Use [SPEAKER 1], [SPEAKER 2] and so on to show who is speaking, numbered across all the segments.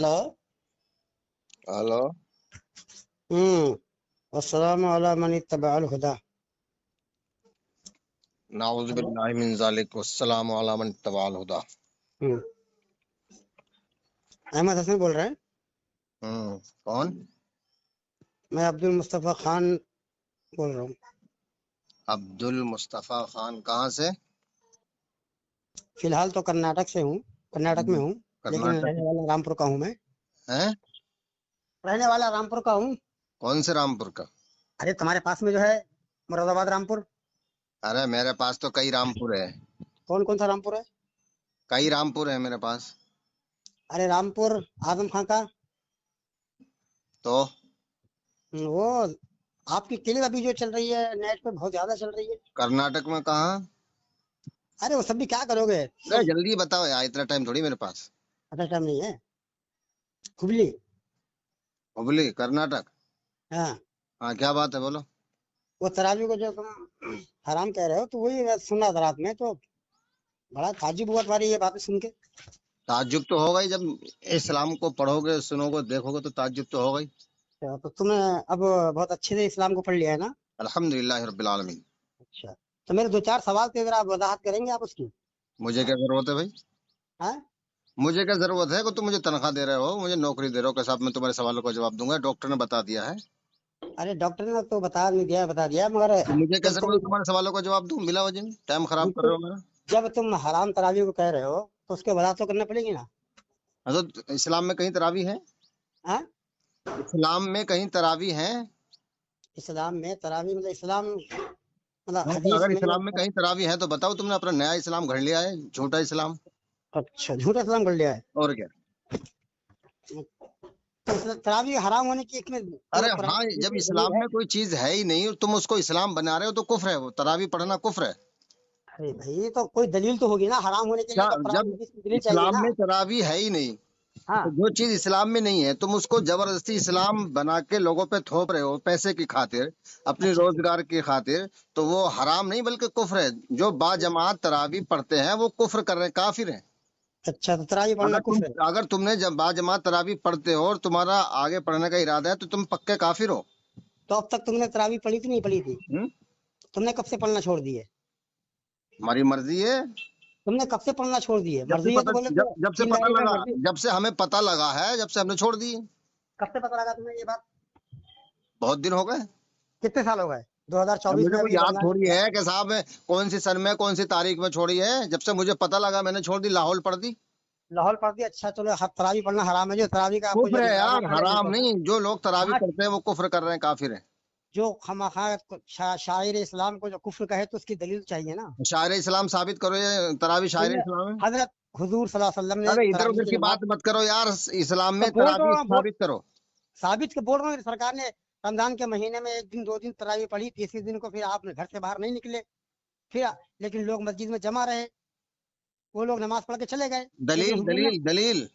[SPEAKER 1] Hello.
[SPEAKER 2] Hello.
[SPEAKER 1] अस्सलामु अला मन इत्तबअल हुदा।
[SPEAKER 2] नाउज़ु
[SPEAKER 1] हेलो।
[SPEAKER 2] बिल्लाहि मिन ज़ालिक वस्सलामु अला मन इत्तबअल हुदा।
[SPEAKER 1] अहमद हसन बोल रहे हैं।
[SPEAKER 2] कौन?
[SPEAKER 1] मैं अब्दुल मुस्तफ़ा खान बोल रहा हूँ।
[SPEAKER 2] अब्दुल मुस्तफा खान कहाँ से?
[SPEAKER 1] फिलहाल तो कर्नाटक से हूँ, कर्नाटक में हूँ, लेकिन
[SPEAKER 2] कर्नाटक
[SPEAKER 1] रहने वाला रामपुर का हूँ। मैं
[SPEAKER 2] है?
[SPEAKER 1] रहने वाला रामपुर का हूँ।
[SPEAKER 2] कौन से रामपुर का?
[SPEAKER 1] अरे तुम्हारे पास में जो है मुरादाबाद रामपुर।
[SPEAKER 2] अरे मेरे पास तो कई रामपुर है,
[SPEAKER 1] कौन कौन सा रामपुर है?
[SPEAKER 2] कई रामपुर है मेरे पास।
[SPEAKER 1] अरे रामपुर आजम खां का।
[SPEAKER 2] तो
[SPEAKER 1] वो आपकी क्लिप अभी जो चल रही है नेट पे बहुत ज्यादा चल रही है।
[SPEAKER 2] कर्नाटक में कहाँ?
[SPEAKER 1] अरे वो सब भी क्या करोगे,
[SPEAKER 2] अरे जल्दी बताओ यार, इतना टाइम थोड़ी मेरे पास।
[SPEAKER 1] अच्छा टाइम नहीं है। हुबली।
[SPEAKER 2] हुबली कर्नाटक।
[SPEAKER 1] हाँ,
[SPEAKER 2] हाँ क्या बात है, बोलो।
[SPEAKER 1] वो तराजू को जो तुम हराम कह रहे हो, तो वही मैं सुना था रात में, तो बड़ा ताज्जुब हुआ तुम्हारी ये बातें सुन के।
[SPEAKER 2] ताज्जुब तो होगा ही, जब इस्लाम को पढ़ोगे, सुनोगे, देखोगे तो ताज्जुब तो होगा ही।
[SPEAKER 1] तो तुमने अब बहुत अच्छे से इस्लाम को पढ़ लिया है ना?
[SPEAKER 2] अल्हम्दुलिल्लाह रब्बिल आलमीन।
[SPEAKER 1] अच्छा, तो मेरे दो चार सवाल थे, जरा आप वजाहत करेंगे आप उसकी?
[SPEAKER 2] मुझे क्या जरूरत है भाई?
[SPEAKER 1] हाँ।
[SPEAKER 2] मुझे क्या जरूरत है कि तुम मुझे तनख्वाह दे रहे हो, मुझे नौकरी दे रहे हो, कैसे मैं तुम्हारे सवालों का जवाब दूंगा? डॉक्टर ने बता दिया है।
[SPEAKER 1] अरे डॉक्टर ने तो बता दिया, मगर
[SPEAKER 2] तो मुझे क्या
[SPEAKER 1] जब
[SPEAKER 2] जरूरत
[SPEAKER 1] तुम
[SPEAKER 2] है तुम्हारे सवालों का जवाब दूं बिला वजह? टाइम खराब कर रहे हो मेरा।
[SPEAKER 1] जब तुम हराम तरावी को कह रहे हो, तो उसके वजाहत तो करना पड़ेगी ना?
[SPEAKER 2] हाँ, तो इस्लाम में कहीं तरावी है?
[SPEAKER 1] हाँ।
[SPEAKER 2] इस्लाम में कहीं तरावी है?
[SPEAKER 1] इस्लाम में तरावी मतलब इस्लाम मतलब
[SPEAKER 2] हाँ, तो
[SPEAKER 1] हदीस
[SPEAKER 2] अगर
[SPEAKER 1] में
[SPEAKER 2] इस्लाम में कहीं तरावी है तो बताओ, तुमने अपना नया इस्लाम घड़ लिया है, झूठा इस्लाम।
[SPEAKER 1] अच्छा, झूठा इस्लाम कर लिया है।
[SPEAKER 2] और क्या?
[SPEAKER 1] तो तरावी हराम होने की इसमें
[SPEAKER 2] अरे
[SPEAKER 1] कोई कुरान
[SPEAKER 2] हाँ,
[SPEAKER 1] में
[SPEAKER 2] जब
[SPEAKER 1] दलील
[SPEAKER 2] इस्लाम
[SPEAKER 1] है?
[SPEAKER 2] में कोई चीज है ही नहीं और तुम उसको इस्लाम बना रहे हो तो कुफ्र है, वो तरावी पढ़ना कुफ्र है।
[SPEAKER 1] अरे भाई, तो कोई दलील तो होगी ना हराम होने के लिए,
[SPEAKER 2] क्या?
[SPEAKER 1] तो कुरान
[SPEAKER 2] जब
[SPEAKER 1] हदीस की दलील चाहिए
[SPEAKER 2] इस्लाम
[SPEAKER 1] ना?
[SPEAKER 2] में तरावी है ही नहीं, तो
[SPEAKER 1] हाँ।
[SPEAKER 2] जो चीज इस्लाम में नहीं है तुम उसको जबरदस्ती इस्लाम बना के लोगों पे थोप रहे हो पैसे की खातिर, अपनी
[SPEAKER 1] अच्छा अच्छा।
[SPEAKER 2] रोजगार की खातिर, तो वो हराम नहीं बल्कि कुफ्र है। जो बाजमात तरावी पढ़ते हैं वो कुफ्र कर रहे हैं, काफिर हैं।
[SPEAKER 1] अच्छा, तो तरावी पढ़ना कुफ्र है?
[SPEAKER 2] अगर तुमने जब बाजमात तरावी पढ़ते हो और तुम्हारा आगे पढ़ने का इरादा है तो तुम पक्के काफिर हो।
[SPEAKER 1] तो अब तक तुमने तरावी पढ़ी थी नहीं पढ़ी थी?
[SPEAKER 2] हम्म?
[SPEAKER 1] तुमने कब से पढ़ना छोड़ दी है?
[SPEAKER 2] हमारी मर्जी है।
[SPEAKER 1] तुमने कब से पढ़ना छोड़ दी है?
[SPEAKER 2] जब से
[SPEAKER 1] मर्जी है तो
[SPEAKER 2] पता
[SPEAKER 1] बोले तो
[SPEAKER 2] जब से
[SPEAKER 1] दीन
[SPEAKER 2] पता
[SPEAKER 1] दारी में
[SPEAKER 2] लगा,
[SPEAKER 1] मर्जी।
[SPEAKER 2] जब से हमें पता लगा है, जब से हमने छोड़ दी।
[SPEAKER 1] कब से पता लगा तुम्हें ये बात?
[SPEAKER 2] बहुत दिन हो गए।
[SPEAKER 1] कितने साल हो गए?
[SPEAKER 2] अब
[SPEAKER 1] 2024
[SPEAKER 2] मुझे
[SPEAKER 1] में
[SPEAKER 2] कोई
[SPEAKER 1] अभी
[SPEAKER 2] याद
[SPEAKER 1] रमजान
[SPEAKER 2] थोड़ी
[SPEAKER 1] निकला।
[SPEAKER 2] है कि साहब कौन सी सन में कौन सी तारीख में छोड़ी है। जब से मुझे पता लगा मैंने छोड़ दी, लाहौल पढ़ दी।
[SPEAKER 1] लाहौल पढ़ दी? अच्छा चलो, तरावी पढ़ना हराम है, जो तरावी का आपको
[SPEAKER 2] कुफ्र
[SPEAKER 1] जो
[SPEAKER 2] है
[SPEAKER 1] नजराना
[SPEAKER 2] यार,
[SPEAKER 1] पहले
[SPEAKER 2] हराम
[SPEAKER 1] मिलता था।
[SPEAKER 2] नहीं। जो लोग तरावी
[SPEAKER 1] हाँ।
[SPEAKER 2] पढ़ते हैं वो कुफ्र कर रहे हैं, काफिर हैं।
[SPEAKER 1] जो खामखा शायर इस्लाम को जो कुफ्र कहे, तो उसकी दलील चाहिए ना?
[SPEAKER 2] शायर इस्लाम साबित करो, ये तरावी शायर
[SPEAKER 1] तुमने
[SPEAKER 2] इस्लाम है।
[SPEAKER 1] हजरत हुजूर सल्लल्लाहु अलैहि वसल्लम ने
[SPEAKER 2] अरे इधर
[SPEAKER 1] तरावी
[SPEAKER 2] उधर
[SPEAKER 1] की
[SPEAKER 2] की बात
[SPEAKER 1] नमाज।
[SPEAKER 2] मत करो यार, इस्लाम
[SPEAKER 1] तो
[SPEAKER 2] में
[SPEAKER 1] बोल
[SPEAKER 2] तरावी
[SPEAKER 1] रहा हूँ,
[SPEAKER 2] साबित करो।
[SPEAKER 1] साबित के बोल रहा हूँ, सरकार ने रमजान के महीने में एक दिन दो दिन तरावी पढ़ी, तीसरे दिन को फिर आप घर से बाहर नहीं निकले। फिर लेकिन लोग मस्जिद में जमा रहे, वो लोग नमाज पढ़ के चले गए। लेकिन
[SPEAKER 2] दलील
[SPEAKER 1] हुजूर ने
[SPEAKER 2] दलील दलील।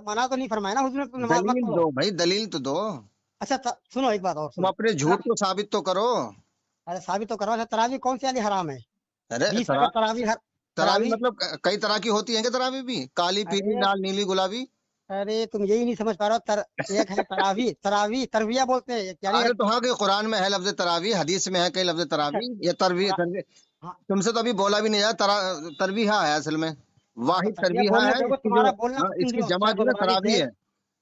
[SPEAKER 1] मना तो नहीं फरमाया ना हुजूर ने, तुम नमाज मत
[SPEAKER 2] दलील
[SPEAKER 1] पढ़ो।
[SPEAKER 2] दो भाई, दलील तो दो।
[SPEAKER 1] अच्छा सुनो, एक बात और
[SPEAKER 2] तुम
[SPEAKER 1] सुनो।
[SPEAKER 2] अपने झूठ को साबित तो करो।
[SPEAKER 1] अरे साबित तो करो। अच्छा, तरावी कौन सी वाली हराम है?
[SPEAKER 2] अरे
[SPEAKER 1] 20 अगर तरावी
[SPEAKER 2] तरावी
[SPEAKER 1] तरावी।
[SPEAKER 2] मतलब कई तरह की होती है क्या? तरावी भी काली पीली
[SPEAKER 1] अरे
[SPEAKER 2] लाल नीली गुलाबी।
[SPEAKER 1] अरे तुम यही नहीं समझ पा रहे हो। एक है तरावी, तरावी तरविया बोलते हैं यानी
[SPEAKER 2] अरे तो हाँ, कि कुरान में है लफ्ज तरावी, हदीस में है कई लफ्ज
[SPEAKER 1] अच्छा।
[SPEAKER 2] तरावी, ये तरवी
[SPEAKER 1] कुरान।
[SPEAKER 2] तरवी।
[SPEAKER 1] हाँ।
[SPEAKER 2] तुमसे तो अभी बोला भी नहीं जाए, तरवीहा है असल में।
[SPEAKER 1] हाँ, तो
[SPEAKER 2] वाहिद
[SPEAKER 1] तरविया
[SPEAKER 2] तरवीहा
[SPEAKER 1] बोलने
[SPEAKER 2] है
[SPEAKER 1] दोगे?
[SPEAKER 2] इसकी जो।
[SPEAKER 1] तुम्हारा बोलना
[SPEAKER 2] हाँ,
[SPEAKER 1] तो सुन
[SPEAKER 2] इसकी
[SPEAKER 1] लो,
[SPEAKER 2] जमा जो है तरावी है।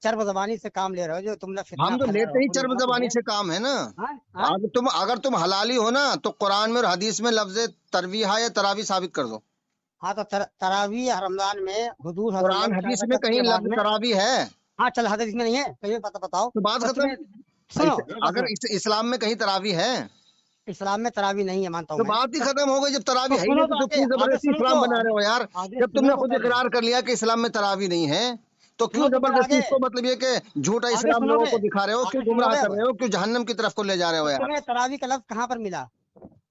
[SPEAKER 1] चर्ब जबानी से काम ले रहे हो, जो तुमने फितना
[SPEAKER 2] हम तो
[SPEAKER 1] फैलाया
[SPEAKER 2] लेते
[SPEAKER 1] हो
[SPEAKER 2] ही
[SPEAKER 1] पूरी
[SPEAKER 2] चर्ब
[SPEAKER 1] उम्मत
[SPEAKER 2] जबानी
[SPEAKER 1] में।
[SPEAKER 2] से काम है ना।
[SPEAKER 1] हाँ हाँ।
[SPEAKER 2] अगर तुम हलाली हो ना तो कुरान में और हदीस में लफ्ज तरवीहा या तरावी साबित कर दो।
[SPEAKER 1] हाँ, तो तरावी रमजान में हुजूर सल्लल्लाहु अलैहि
[SPEAKER 2] कुरान
[SPEAKER 1] वसल्लम चार
[SPEAKER 2] हदीस में
[SPEAKER 1] रकात
[SPEAKER 2] कहीं
[SPEAKER 1] के बाद
[SPEAKER 2] लफ्ज
[SPEAKER 1] में।
[SPEAKER 2] तरावी है?
[SPEAKER 1] हाँ चल, हदीस में नहीं है कहीं, पता बताओ।
[SPEAKER 2] तो बात
[SPEAKER 1] तो
[SPEAKER 2] खत्म।
[SPEAKER 1] तुम्हें सुनो, एक बात
[SPEAKER 2] अगर
[SPEAKER 1] सुनो।
[SPEAKER 2] इस्लाम में कहीं तरावी है
[SPEAKER 1] इस्लाम में तरावी नहीं है, मानता हूँ
[SPEAKER 2] तो
[SPEAKER 1] मैं।
[SPEAKER 2] बात ही
[SPEAKER 1] तो,
[SPEAKER 2] खत्म हो गई। जब तरावी
[SPEAKER 1] तो
[SPEAKER 2] है ही
[SPEAKER 1] सुनो
[SPEAKER 2] नहीं
[SPEAKER 1] तो
[SPEAKER 2] तो
[SPEAKER 1] आगे
[SPEAKER 2] क्यों
[SPEAKER 1] आगे
[SPEAKER 2] जबरदस्ती
[SPEAKER 1] सुनो
[SPEAKER 2] इस्लाम
[SPEAKER 1] तो
[SPEAKER 2] बना रहे
[SPEAKER 1] आगे
[SPEAKER 2] हो यार?
[SPEAKER 1] आगे
[SPEAKER 2] जब
[SPEAKER 1] सुनो
[SPEAKER 2] तुमने
[SPEAKER 1] तो
[SPEAKER 2] खुद
[SPEAKER 1] पहले।
[SPEAKER 2] इकरार कर लिया कि इस्लाम में तरावी नहीं है तो क्यों
[SPEAKER 1] सुनो तो फिर
[SPEAKER 2] जबरदस्ती
[SPEAKER 1] आगे
[SPEAKER 2] इसको, मतलब ये कि झूठा
[SPEAKER 1] आगे
[SPEAKER 2] इस्लाम लोगों
[SPEAKER 1] सुनोगे?
[SPEAKER 2] को दिखा रहे हो, क्यों
[SPEAKER 1] आगे
[SPEAKER 2] गुमराह
[SPEAKER 1] सुनोगे
[SPEAKER 2] कर
[SPEAKER 1] अब?
[SPEAKER 2] रहे हो, क्यों जहन्नम की तरफ को ले जा रहे
[SPEAKER 1] तो
[SPEAKER 2] हो यार?
[SPEAKER 1] तुम्हें तरावी का लफ्ज कहाँ पर मिला?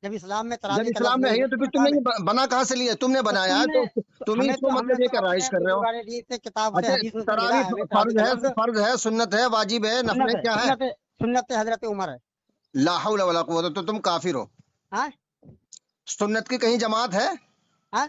[SPEAKER 1] जब इस्लाम में
[SPEAKER 2] जब
[SPEAKER 1] तरावी का लफ्ज
[SPEAKER 2] इस्लाम में है
[SPEAKER 1] नहीं
[SPEAKER 2] ही
[SPEAKER 1] है,
[SPEAKER 2] नहीं तो
[SPEAKER 1] तो
[SPEAKER 2] फिर
[SPEAKER 1] क्या
[SPEAKER 2] तुमने
[SPEAKER 1] काम है?
[SPEAKER 2] ये बना कहाँ से लिया? तुमने
[SPEAKER 1] तो
[SPEAKER 2] बनाया है
[SPEAKER 1] तुमने
[SPEAKER 2] तो तुम ही इसको
[SPEAKER 1] हमने
[SPEAKER 2] मतलब ये
[SPEAKER 1] तो
[SPEAKER 2] कर
[SPEAKER 1] अपने
[SPEAKER 2] राइश कर रहे हो।
[SPEAKER 1] बुजुर्गान दीन से, किताब से,
[SPEAKER 2] अच्छा,
[SPEAKER 1] हदीस में से मिला
[SPEAKER 2] तरावी
[SPEAKER 1] है हमें तरावी का लफ्ज।
[SPEAKER 2] फर्ज है, सुन्नत है, वाजिब है,
[SPEAKER 1] सुन्नत
[SPEAKER 2] नफल
[SPEAKER 1] है,
[SPEAKER 2] क्या है?
[SPEAKER 1] सुन्नत हजरत उमर है।
[SPEAKER 2] ला हौला वला कुव्वत, तो तुम काफिर हो।
[SPEAKER 1] हाँ
[SPEAKER 2] सुन्नत की कहीं जमात है?
[SPEAKER 1] हाँ।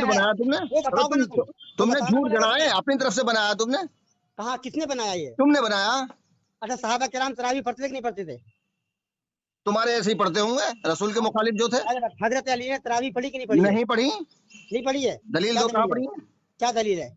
[SPEAKER 2] झूठ बनाया तुमने,
[SPEAKER 1] वो बताओ ना तुम,
[SPEAKER 2] तुमने
[SPEAKER 1] बताना
[SPEAKER 2] झूठ
[SPEAKER 1] पड़ेगा
[SPEAKER 2] बनाए,
[SPEAKER 1] तुमको।
[SPEAKER 2] अपनी तरफ से बनाया तुमने,
[SPEAKER 1] कहाँ किसने बनाया ये?
[SPEAKER 2] तुमने बनाया।
[SPEAKER 1] अच्छा, साहबा किराम तरावी पढ़ते थे कि नहीं पढ़ते थे?
[SPEAKER 2] तुम्हारे ऐसे ही पढ़ते होंगे, रसूल के मुखालिफ जो थे।
[SPEAKER 1] हजरत अली ने तरावी पढ़ी कि नहीं पढ़ी?
[SPEAKER 2] नहीं पढ़ी।
[SPEAKER 1] नहीं पढ़ी है।
[SPEAKER 2] दलील
[SPEAKER 1] क्या
[SPEAKER 2] दो, कहाँ
[SPEAKER 1] दलील
[SPEAKER 2] पढ़ी
[SPEAKER 1] है?
[SPEAKER 2] है?
[SPEAKER 1] क्या दलील है?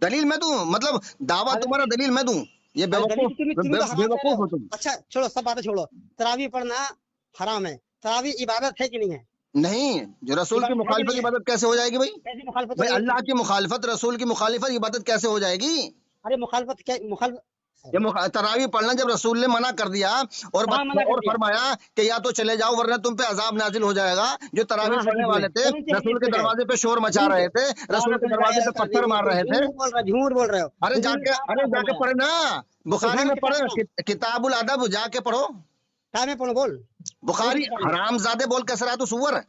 [SPEAKER 2] दलील मैं दूं, मतलब दावा तुम्हारा, दलील मैं दूं? ये
[SPEAKER 1] दलील
[SPEAKER 2] बेवकूफ,
[SPEAKER 1] तुम तो हराम कह रहे
[SPEAKER 2] बेवकूफ
[SPEAKER 1] हो।
[SPEAKER 2] हो तुम।
[SPEAKER 1] अच्छा छोड़ो, सब बातें छोड़ो। तरावी पढ़ना हराम है। तरावी इबादत है कि नहीं है?
[SPEAKER 2] नहीं, जो रसूल की
[SPEAKER 1] इबादत है कि
[SPEAKER 2] मुखालिफत
[SPEAKER 1] नहीं है?
[SPEAKER 2] इबादत कैसे हो जाएगी भाई?
[SPEAKER 1] कैसी मुखालफत
[SPEAKER 2] भाई
[SPEAKER 1] हो जाएगी?
[SPEAKER 2] अल्लाह की मुखालिफत, रसूल की मुखालिफत इबादत कैसे हो जाएगी?
[SPEAKER 1] अरे मुखालफत क्या मुखालफत?
[SPEAKER 2] ये तरावी पढ़ना जब रसूल ने मना कर दिया और
[SPEAKER 1] कहाँ मना कर
[SPEAKER 2] और
[SPEAKER 1] दिया?
[SPEAKER 2] फरमाया कि या तो चले जाओ वरना तुम पे अजाब नाजिल हो जाएगा। जो तरावी
[SPEAKER 1] कहाँ
[SPEAKER 2] पढ़ने
[SPEAKER 1] हदीस में?
[SPEAKER 2] वाले थे
[SPEAKER 1] कौन सी
[SPEAKER 2] रसूल
[SPEAKER 1] हदीस
[SPEAKER 2] के
[SPEAKER 1] में है?
[SPEAKER 2] दरवाजे पे शोर मचा
[SPEAKER 1] झूठ
[SPEAKER 2] रहे थे, रसूल के दरवाजे पे पत्थर मार रहे थे।
[SPEAKER 1] झूठ बोल रहे हो।
[SPEAKER 2] अरे
[SPEAKER 1] हुजूर ने
[SPEAKER 2] जाके,
[SPEAKER 1] साफ
[SPEAKER 2] अरे
[SPEAKER 1] साफ
[SPEAKER 2] जाके
[SPEAKER 1] फरमाया।
[SPEAKER 2] पढ़े ना, बुखारी में
[SPEAKER 1] किताब
[SPEAKER 2] पढ़े,
[SPEAKER 1] में
[SPEAKER 2] किताबुल अदब जाके पढ़ो।
[SPEAKER 1] क्या में पढ़ो बोल?
[SPEAKER 2] बुखारी। हरामजादे बोल कैसे रहा तू सुअर?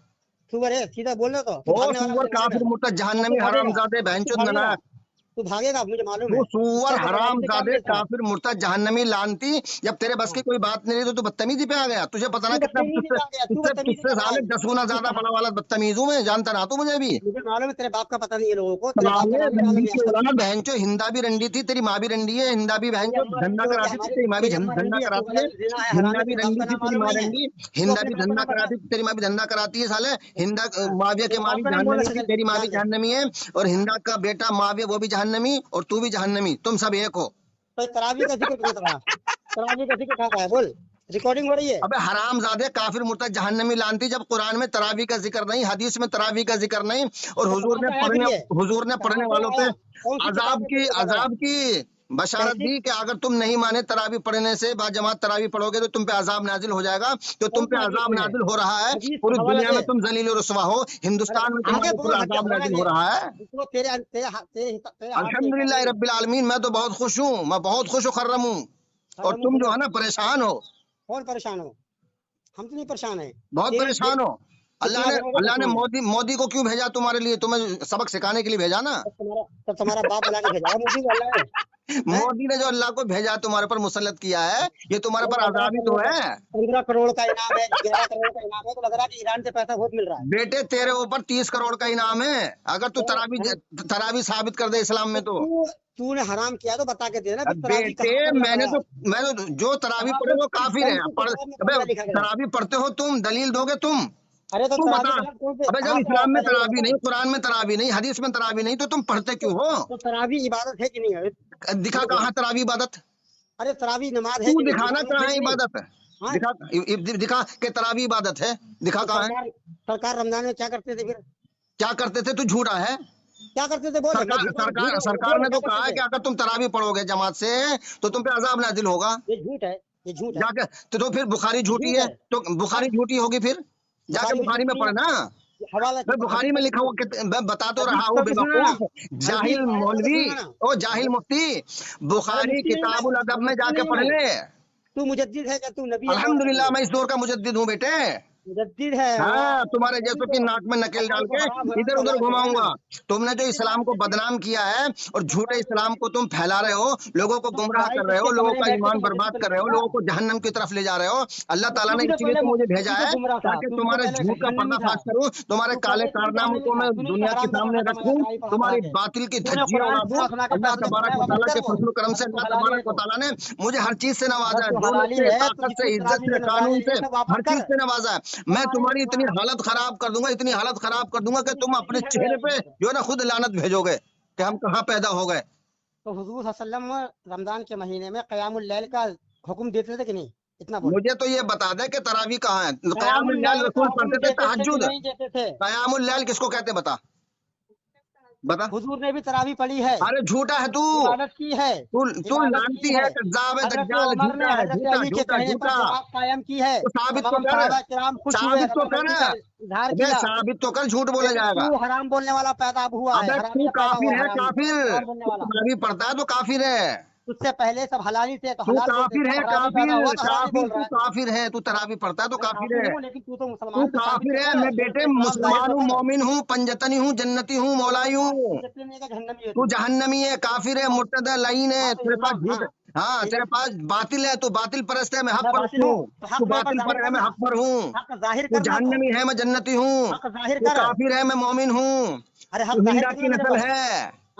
[SPEAKER 1] सुअर है, सीधा बोल रहे तो
[SPEAKER 2] ओ
[SPEAKER 1] भागने वाला
[SPEAKER 2] सुअर,
[SPEAKER 1] मुझे मालूम
[SPEAKER 2] काफिर,
[SPEAKER 1] है।
[SPEAKER 2] मुर्तद,
[SPEAKER 1] अब
[SPEAKER 2] जहन्नमी,
[SPEAKER 1] तू भागेगा।
[SPEAKER 2] हरामजादे,
[SPEAKER 1] अब तू
[SPEAKER 2] बहनचोद,
[SPEAKER 1] भागेगा।
[SPEAKER 2] ननाक।
[SPEAKER 1] तू भागेगा मुझे मालूम
[SPEAKER 2] तू
[SPEAKER 1] है।
[SPEAKER 2] सुअर,
[SPEAKER 1] कुत्ते के दरवाजे से क्या
[SPEAKER 2] हरामजादे,
[SPEAKER 1] मिलता है?
[SPEAKER 2] काफिर, मुर्तद, जहन्नमी, लानती। जब तेरे बस की कोई बात नहीं रही तो तू बदतमीजी पे आ गया। तुझे पता ना
[SPEAKER 1] तू
[SPEAKER 2] कितना
[SPEAKER 1] बदतमीजी
[SPEAKER 2] तुझसे
[SPEAKER 1] पे आ गया, तू
[SPEAKER 2] तुझसे
[SPEAKER 1] बदतमीजी
[SPEAKER 2] तुझसे
[SPEAKER 1] कर रहा है।
[SPEAKER 2] साले 10 गुना
[SPEAKER 1] तू
[SPEAKER 2] ज्यादा
[SPEAKER 1] कहाँ?
[SPEAKER 2] बड़ा वाला बदतमीज हूँ मैं, जानता ना तू मुझे भी।
[SPEAKER 1] मुझे मालूम है, तेरे बाप का पता नहीं है लोगों को। तेरे बाप का
[SPEAKER 2] साले
[SPEAKER 1] नाम नहीं
[SPEAKER 2] रंडी
[SPEAKER 1] मालूम
[SPEAKER 2] की
[SPEAKER 1] है।
[SPEAKER 2] औलाद, बहनचो हिंदा भी रंडी थी, तेरी माँ भी रंडी है, हिंदा भी
[SPEAKER 1] तेरी
[SPEAKER 2] बहनचो
[SPEAKER 1] अम्मा
[SPEAKER 2] धंधा
[SPEAKER 1] रंडी होगी,
[SPEAKER 2] कराती थी,
[SPEAKER 1] हमारी
[SPEAKER 2] तेरी माँ भी
[SPEAKER 1] तेरी अम्मा
[SPEAKER 2] धंधा
[SPEAKER 1] रंडी है। तू
[SPEAKER 2] कराती है।
[SPEAKER 1] गलत जिना है,
[SPEAKER 2] हिंदा
[SPEAKER 1] हरामी।
[SPEAKER 2] भी
[SPEAKER 1] तेरे बाप
[SPEAKER 2] रंडी
[SPEAKER 1] का
[SPEAKER 2] थी,
[SPEAKER 1] नाम
[SPEAKER 2] तेरी
[SPEAKER 1] मालूम
[SPEAKER 2] माँ
[SPEAKER 1] नहीं है।
[SPEAKER 2] रंडी।
[SPEAKER 1] तू
[SPEAKER 2] हिंदा
[SPEAKER 1] अपने
[SPEAKER 2] भी
[SPEAKER 1] बाप का
[SPEAKER 2] धंधा
[SPEAKER 1] नाम बता।
[SPEAKER 2] कराती थी, तेरी माँ भी धंधा कराती है साले। हिंदा
[SPEAKER 1] हाँ।
[SPEAKER 2] माविया के
[SPEAKER 1] तेरे
[SPEAKER 2] माँ
[SPEAKER 1] बाप
[SPEAKER 2] भी
[SPEAKER 1] का नाम बोलना
[SPEAKER 2] जहन्नमी थी,
[SPEAKER 1] जल्दी,
[SPEAKER 2] तेरी माँ भी
[SPEAKER 1] ध्यान दे।
[SPEAKER 2] जहन्नमी है। और हिंदा का बेटा माविया वो भी जहन्नमी और तू भी जहन्नमी, तुम सब एक हो।
[SPEAKER 1] तो तरावी का जिक्र कहाँ था? तरावी का जिक्र कहाँ था? बोल। रिकॉर्डिंग हो रही है।
[SPEAKER 2] अबे हरामजादे, काफिर, मुर्तद, जहन्नमी, लानती। जब कुरान में तरावी का जिक्र नहीं, हदीस में तरावी का जिक्र नहीं, और
[SPEAKER 1] तो कहाँ से आया फिर ये?
[SPEAKER 2] हुजूर ने
[SPEAKER 1] कहाँ
[SPEAKER 2] पढ़ने
[SPEAKER 1] से
[SPEAKER 2] वालों पे
[SPEAKER 1] आया? कौन सी किताब में तुझे लग रहा है?
[SPEAKER 2] अजाब की बशारत
[SPEAKER 1] कैसी?
[SPEAKER 2] दी कि अगर तुम नहीं माने तरावी पढ़ने से, बाजमात तरावी पढ़ोगे तो तुम पे अजाब नाजिल हो जाएगा। तो तुम
[SPEAKER 1] कौन
[SPEAKER 2] पे
[SPEAKER 1] सी हदीस
[SPEAKER 2] अजाब
[SPEAKER 1] में है?
[SPEAKER 2] नाजिल हो रहा है।
[SPEAKER 1] हदीस
[SPEAKER 2] पूरी
[SPEAKER 1] का हवाला
[SPEAKER 2] दुनिया
[SPEAKER 1] दे।
[SPEAKER 2] में तुम जलील और रुसवा हो,
[SPEAKER 1] अरे
[SPEAKER 2] हिंदुस्तान में
[SPEAKER 1] आगे
[SPEAKER 2] तुम्हारे
[SPEAKER 1] बोल,
[SPEAKER 2] ऊपर अजाब
[SPEAKER 1] हवाला
[SPEAKER 2] नाजिल हो
[SPEAKER 1] दे।
[SPEAKER 2] रहा है।
[SPEAKER 1] इसको तेरे हाथ के हिसाब
[SPEAKER 2] अल्हम्दुलिल्लाह
[SPEAKER 1] नहीं है।
[SPEAKER 2] रब्बिल आलमीन, मैं तो बहुत खुश हूँ, मैं बहुत खुश और खर्रम हूँ। और
[SPEAKER 1] हरम
[SPEAKER 2] तुम जो
[SPEAKER 1] खुदा।
[SPEAKER 2] है ना परेशान हो,
[SPEAKER 1] कौन परेशान हो? हम तो नहीं परेशान है।
[SPEAKER 2] बहुत
[SPEAKER 1] तेरे
[SPEAKER 2] परेशान हो।
[SPEAKER 1] कितना करोगे
[SPEAKER 2] अल्लाह ने
[SPEAKER 1] परेशान है?
[SPEAKER 2] मोदी को क्यों भेजा तुम्हारे लिए? तुम्हें सबक सिखाने के लिए भेजा ना।
[SPEAKER 1] तब तुम्हारा बाप अल्लाह ने भेजा है, मोदी को अल्लाह ने। हैं?
[SPEAKER 2] मोदी ने जो अल्लाह को भेजा तुम्हारे पर मुसल्लत किया है, ये तुम्हारे
[SPEAKER 1] अरे
[SPEAKER 2] पर अजाब ही तो है।
[SPEAKER 1] 15 करोड़ का इनाम है, 11 करोड़ का इनाम है, तो लग रहा है कि ईरान से पैसा बहुत मिल रहा है।
[SPEAKER 2] बेटे तेरे ऊपर 30 करोड़ का इनाम है, अगर तू
[SPEAKER 1] हैं?
[SPEAKER 2] तरावी साबित कर दे इस्लाम
[SPEAKER 1] तो
[SPEAKER 2] में तो।
[SPEAKER 1] तूने हराम किया तो बता के दे ना, फिर तरावी
[SPEAKER 2] बेटे
[SPEAKER 1] कहाँ पर लग
[SPEAKER 2] मैंने
[SPEAKER 1] रहा है?
[SPEAKER 2] तो जो तरावी
[SPEAKER 1] कहाँ
[SPEAKER 2] पढ़े
[SPEAKER 1] पर
[SPEAKER 2] वो काफिर
[SPEAKER 1] कौन
[SPEAKER 2] है।
[SPEAKER 1] सी किताब में
[SPEAKER 2] अबे
[SPEAKER 1] पंद्रह लिखा गया?
[SPEAKER 2] तरावी पढ़ते हो तुम, दलील दोगे तुम?
[SPEAKER 1] अरे तो
[SPEAKER 2] तू
[SPEAKER 1] तरावी
[SPEAKER 2] बता।
[SPEAKER 1] का कौन से
[SPEAKER 2] अबे जब
[SPEAKER 1] कहाँ से आया?
[SPEAKER 2] इस्लाम में
[SPEAKER 1] पहले ये
[SPEAKER 2] तरावी
[SPEAKER 1] बता।
[SPEAKER 2] नहीं, कुरान में तरावी नहीं, हदीस में तरावी नहीं, तो तुम पढ़ते क्यों हो?
[SPEAKER 1] तो तरावी इबादत है कि नहीं है?
[SPEAKER 2] दिखा
[SPEAKER 1] ये बोल।
[SPEAKER 2] कहाँ तरावी इबादत?
[SPEAKER 1] अरे तरावी नमाज है
[SPEAKER 2] तू
[SPEAKER 1] कि नहीं?
[SPEAKER 2] दिखाना
[SPEAKER 1] इबादत
[SPEAKER 2] कहाँ
[SPEAKER 1] है
[SPEAKER 2] है
[SPEAKER 1] कि नहीं?
[SPEAKER 2] इबादत?
[SPEAKER 1] हाँ।
[SPEAKER 2] दिखा कि तरावी इबादत है, दिखा
[SPEAKER 1] तो
[SPEAKER 2] कहाँ है?
[SPEAKER 1] सरकार रमजान में क्या करते थे फिर?
[SPEAKER 2] क्या करते थे? तू झूठा है।
[SPEAKER 1] क्या करते थे बोल? मैं झूठा हूँ, झूठ
[SPEAKER 2] सरकार
[SPEAKER 1] बोल
[SPEAKER 2] ने
[SPEAKER 1] क्या
[SPEAKER 2] तो कहा है
[SPEAKER 1] करते
[SPEAKER 2] कि
[SPEAKER 1] थे?
[SPEAKER 2] अगर तुम तरावी पढ़ोगे जमात से तो तुम पे अजाब नाजिल होगा।
[SPEAKER 1] ये झूठ है, ये झूठ है,
[SPEAKER 2] जाके तो फिर बुखारी
[SPEAKER 1] ये
[SPEAKER 2] झूठी
[SPEAKER 1] झूठ
[SPEAKER 2] है,
[SPEAKER 1] है।
[SPEAKER 2] तो
[SPEAKER 1] हाँ?
[SPEAKER 2] बुखारी झूठी होगी फिर। जाके
[SPEAKER 1] बुखारी भी
[SPEAKER 2] बुखारी
[SPEAKER 1] झूठ
[SPEAKER 2] में
[SPEAKER 1] नहीं है।
[SPEAKER 2] पढ़ना।
[SPEAKER 1] हवाला
[SPEAKER 2] मैं बुखारी
[SPEAKER 1] हदीस
[SPEAKER 2] में
[SPEAKER 1] पढ़ के
[SPEAKER 2] लिखा हुआ
[SPEAKER 1] सुना।
[SPEAKER 2] मैं बता तो
[SPEAKER 1] हदीस
[SPEAKER 2] रहा हूँ
[SPEAKER 1] पढ़ के सुना ना।
[SPEAKER 2] बेवकूफ,
[SPEAKER 1] हदीस
[SPEAKER 2] जाहिल
[SPEAKER 1] पढ़ के
[SPEAKER 2] मौलवी।
[SPEAKER 1] सुना ना।
[SPEAKER 2] ओ जाहिल मुफ्ती,
[SPEAKER 1] अरे
[SPEAKER 2] बुखारी
[SPEAKER 1] मुफ्ती नहीं हूँ मैं,
[SPEAKER 2] किताबुल अदब में
[SPEAKER 1] मुफ्ती
[SPEAKER 2] जाके
[SPEAKER 1] नहीं हूँ
[SPEAKER 2] पढ़
[SPEAKER 1] मैं।
[SPEAKER 2] ले।
[SPEAKER 1] तू मुजद्दिद है क्या? तू नबी है? कौन है
[SPEAKER 2] अल्हम्दुलिल्लाह
[SPEAKER 1] तू?
[SPEAKER 2] मैं इस दौर का मुजद्दिद हूँ बेटे।
[SPEAKER 1] मुजद्दिद है?
[SPEAKER 2] हाँ, तुम्हारे
[SPEAKER 1] तभी
[SPEAKER 2] जैसों की
[SPEAKER 1] तो
[SPEAKER 2] नाक में नकेल
[SPEAKER 1] हलाल
[SPEAKER 2] डाल
[SPEAKER 1] को
[SPEAKER 2] के
[SPEAKER 1] हराम, हराम
[SPEAKER 2] इधर
[SPEAKER 1] को
[SPEAKER 2] उधर
[SPEAKER 1] हलाल कर रहा है ना।
[SPEAKER 2] घुमाऊंगा। तुमने जो इस्लाम को बदनाम किया है और झूठे इस्लाम को तुम फैला रहे हो, लोगों को
[SPEAKER 1] तो
[SPEAKER 2] गुमराह
[SPEAKER 1] भाई
[SPEAKER 2] कर रहे हो,
[SPEAKER 1] किसके
[SPEAKER 2] लोगों
[SPEAKER 1] कमरे में
[SPEAKER 2] का
[SPEAKER 1] बैठ के
[SPEAKER 2] ईमान
[SPEAKER 1] तू मस्जिद
[SPEAKER 2] बर्बाद
[SPEAKER 1] में
[SPEAKER 2] कर रहे हो,
[SPEAKER 1] लिखेगा?
[SPEAKER 2] लोगों को जहन्नम की तरफ ले जा रहे हो। अल्लाह
[SPEAKER 1] तो
[SPEAKER 2] ताला
[SPEAKER 1] तू
[SPEAKER 2] ने
[SPEAKER 1] भी तो
[SPEAKER 2] इसीलिए
[SPEAKER 1] पहले
[SPEAKER 2] तो मुझे भेजा
[SPEAKER 1] तू तो
[SPEAKER 2] है
[SPEAKER 1] गुमराह था,
[SPEAKER 2] ताकि
[SPEAKER 1] तू भी तो
[SPEAKER 2] तुम्हारे
[SPEAKER 1] पहले
[SPEAKER 2] झूठ का
[SPEAKER 1] जहन्नमी था।
[SPEAKER 2] पर्दाफाश करूं, तुम्हारे
[SPEAKER 1] तू
[SPEAKER 2] काले
[SPEAKER 1] पहले से भी
[SPEAKER 2] कारनामों
[SPEAKER 1] जहन्नमी
[SPEAKER 2] को
[SPEAKER 1] था।
[SPEAKER 2] मैं
[SPEAKER 1] तूने भी तो
[SPEAKER 2] दुनिया के
[SPEAKER 1] हराम का
[SPEAKER 2] सामने
[SPEAKER 1] पैसा कमाया,
[SPEAKER 2] रखूं,
[SPEAKER 1] तरावी पढ़ा पढ़ा
[SPEAKER 2] तुम्हारी
[SPEAKER 1] के।
[SPEAKER 2] बातिल की
[SPEAKER 1] तूने
[SPEAKER 2] धज्जियां
[SPEAKER 1] कुरान
[SPEAKER 2] उड़ा दूं।
[SPEAKER 1] सुना सुना के
[SPEAKER 2] अल्लाह
[SPEAKER 1] पैसे
[SPEAKER 2] तबारक
[SPEAKER 1] कमाया,
[SPEAKER 2] व
[SPEAKER 1] वो मत
[SPEAKER 2] तआला के
[SPEAKER 1] कर वो।
[SPEAKER 2] फजल करम से,
[SPEAKER 1] अगर तू
[SPEAKER 2] अल्लाह
[SPEAKER 1] हलाली है
[SPEAKER 2] तबारक व
[SPEAKER 1] तो।
[SPEAKER 2] तआला ने मुझे हर चीज से
[SPEAKER 1] अगर
[SPEAKER 2] नवाजा है,
[SPEAKER 1] तू
[SPEAKER 2] दौलत
[SPEAKER 1] हलाली
[SPEAKER 2] से,
[SPEAKER 1] है तो
[SPEAKER 2] ताकत से,
[SPEAKER 1] जितनी
[SPEAKER 2] इज्जत
[SPEAKER 1] तरावी
[SPEAKER 2] से,
[SPEAKER 1] के नजराने
[SPEAKER 2] कानून
[SPEAKER 1] लिए
[SPEAKER 2] से,
[SPEAKER 1] सब वापस
[SPEAKER 2] हर चीज
[SPEAKER 1] कर।
[SPEAKER 2] से नवाजा है। मैं
[SPEAKER 1] कुरान
[SPEAKER 2] तुम्हारी इतनी
[SPEAKER 1] सुना।
[SPEAKER 2] हालत खराब कर दूंगा, इतनी हालत खराब कर दूंगा कि
[SPEAKER 1] तू
[SPEAKER 2] तुम अपने
[SPEAKER 1] मुजद्दिद है
[SPEAKER 2] चेहरे पे
[SPEAKER 1] गैर।
[SPEAKER 2] जो है ना खुद लानत भेजोगे कि हम कहाँ पैदा हो गए।
[SPEAKER 1] तो हुजूर सल्लल्लाहु अलैहि वसल्लम रमजान के महीने में क़यामुल लैल का हुक्म देते थे कि नहीं? इतना बोल।
[SPEAKER 2] मुझे तो ये बता दे कि तरावी कहाँ है।
[SPEAKER 1] क़यामुल
[SPEAKER 2] क़यामुल लैल
[SPEAKER 1] लैल का
[SPEAKER 2] रसूल
[SPEAKER 1] हुक्म
[SPEAKER 2] पढ़ते थे,
[SPEAKER 1] देते थे कि
[SPEAKER 2] तहज्जुद।
[SPEAKER 1] नहीं देते थे?
[SPEAKER 2] क़यामुल लैल किसको कहते बता, बता।
[SPEAKER 1] हुजूर ने भी तरावी पढ़ी है,
[SPEAKER 2] अरे झूठा है तू,
[SPEAKER 1] इबादत की है,
[SPEAKER 2] तू
[SPEAKER 1] इबादत की
[SPEAKER 2] लानती है,
[SPEAKER 1] है।
[SPEAKER 2] कज्जाब है,
[SPEAKER 1] हजरत
[SPEAKER 2] दज्जाल,
[SPEAKER 1] उमर ने
[SPEAKER 2] झूठा है,
[SPEAKER 1] हजरत
[SPEAKER 2] झूठा
[SPEAKER 1] अली के
[SPEAKER 2] झूठा
[SPEAKER 1] कहने पर
[SPEAKER 2] झूठा।
[SPEAKER 1] जमात कायम की है।
[SPEAKER 2] तो साबित तो
[SPEAKER 1] तमाम
[SPEAKER 2] कर,
[SPEAKER 1] सहाबा किराम खुश हुए,
[SPEAKER 2] साबित तो कर।
[SPEAKER 1] रमजान का इजहार
[SPEAKER 2] अबे
[SPEAKER 1] किया।
[SPEAKER 2] साबित तो कर, झूठ बोले
[SPEAKER 1] लेकिन
[SPEAKER 2] जाएगा।
[SPEAKER 1] तू हराम बोलने वाला पैदा अब हुआ है,
[SPEAKER 2] अबे तू
[SPEAKER 1] हरामिया पैदा
[SPEAKER 2] काफिर
[SPEAKER 1] हुआ,
[SPEAKER 2] है,
[SPEAKER 1] हरामी
[SPEAKER 2] काफिर।
[SPEAKER 1] हराम बोलने
[SPEAKER 2] तू
[SPEAKER 1] वाला।
[SPEAKER 2] तरावी पढ़ता है तो काफिर है।
[SPEAKER 1] तुझसे पहले सब हलाली थे तो
[SPEAKER 2] तू
[SPEAKER 1] हलाल बोलते
[SPEAKER 2] काफिर
[SPEAKER 1] थे,
[SPEAKER 2] है,
[SPEAKER 1] अब हरामी पैदा
[SPEAKER 2] काफिर
[SPEAKER 1] हुआ तो हरामी
[SPEAKER 2] काफिर,
[SPEAKER 1] बोल रहा
[SPEAKER 2] तू
[SPEAKER 1] है।
[SPEAKER 2] काफिर है, तू तरावी पढ़ता है तो
[SPEAKER 1] मैं
[SPEAKER 2] काफिर
[SPEAKER 1] काफिर
[SPEAKER 2] है।
[SPEAKER 1] हूँ, लेकिन तू तो
[SPEAKER 2] तू
[SPEAKER 1] मुसलमान, तू साबित
[SPEAKER 2] काफिर
[SPEAKER 1] तो
[SPEAKER 2] है,
[SPEAKER 1] कर,
[SPEAKER 2] मैं बेटे
[SPEAKER 1] सूरत इस्लाम जाहिर
[SPEAKER 2] मुसलमान
[SPEAKER 1] तो
[SPEAKER 2] हूँ,
[SPEAKER 1] कर।
[SPEAKER 2] मोमिन हूँ, पंजतनी हूँ, जन्नती हूँ,
[SPEAKER 1] तो
[SPEAKER 2] मौलाई
[SPEAKER 1] हाँ,
[SPEAKER 2] हूँ।
[SPEAKER 1] पंजतनी नहीं का जहन्नमी है
[SPEAKER 2] तू
[SPEAKER 1] तू।
[SPEAKER 2] जहन्नमी है, काफिर है,
[SPEAKER 1] हाँ।
[SPEAKER 2] मुर्तद है, लईन है,
[SPEAKER 1] हाँ तो
[SPEAKER 2] तेरे पास
[SPEAKER 1] इस्लाम,
[SPEAKER 2] झूठ।
[SPEAKER 1] हाँ
[SPEAKER 2] हाँ,
[SPEAKER 1] ठीक है।
[SPEAKER 2] तेरे पास बातिल है, तू बातिल परस्त है, मैं हक
[SPEAKER 1] मैं
[SPEAKER 2] परस्त
[SPEAKER 1] बातिल हूँ
[SPEAKER 2] हूँ।
[SPEAKER 1] तो
[SPEAKER 2] तू
[SPEAKER 1] हक मेरे पास
[SPEAKER 2] बातिल
[SPEAKER 1] जाहिर
[SPEAKER 2] पर है, मैं
[SPEAKER 1] करना,
[SPEAKER 2] हक पर हूँ।
[SPEAKER 1] हक जाहिर
[SPEAKER 2] तू
[SPEAKER 1] करना तू,
[SPEAKER 2] जहन्नमी है, मैं जन्नती हूँ।
[SPEAKER 1] हक जाहिर
[SPEAKER 2] तू
[SPEAKER 1] कर।
[SPEAKER 2] काफिर है, मैं मोमिन हूँ।
[SPEAKER 1] अरे हक
[SPEAKER 2] तू
[SPEAKER 1] जाहिर
[SPEAKER 2] हिंदा
[SPEAKER 1] करना
[SPEAKER 2] की
[SPEAKER 1] मेरे
[SPEAKER 2] नस्ल
[SPEAKER 1] पास।
[SPEAKER 2] है।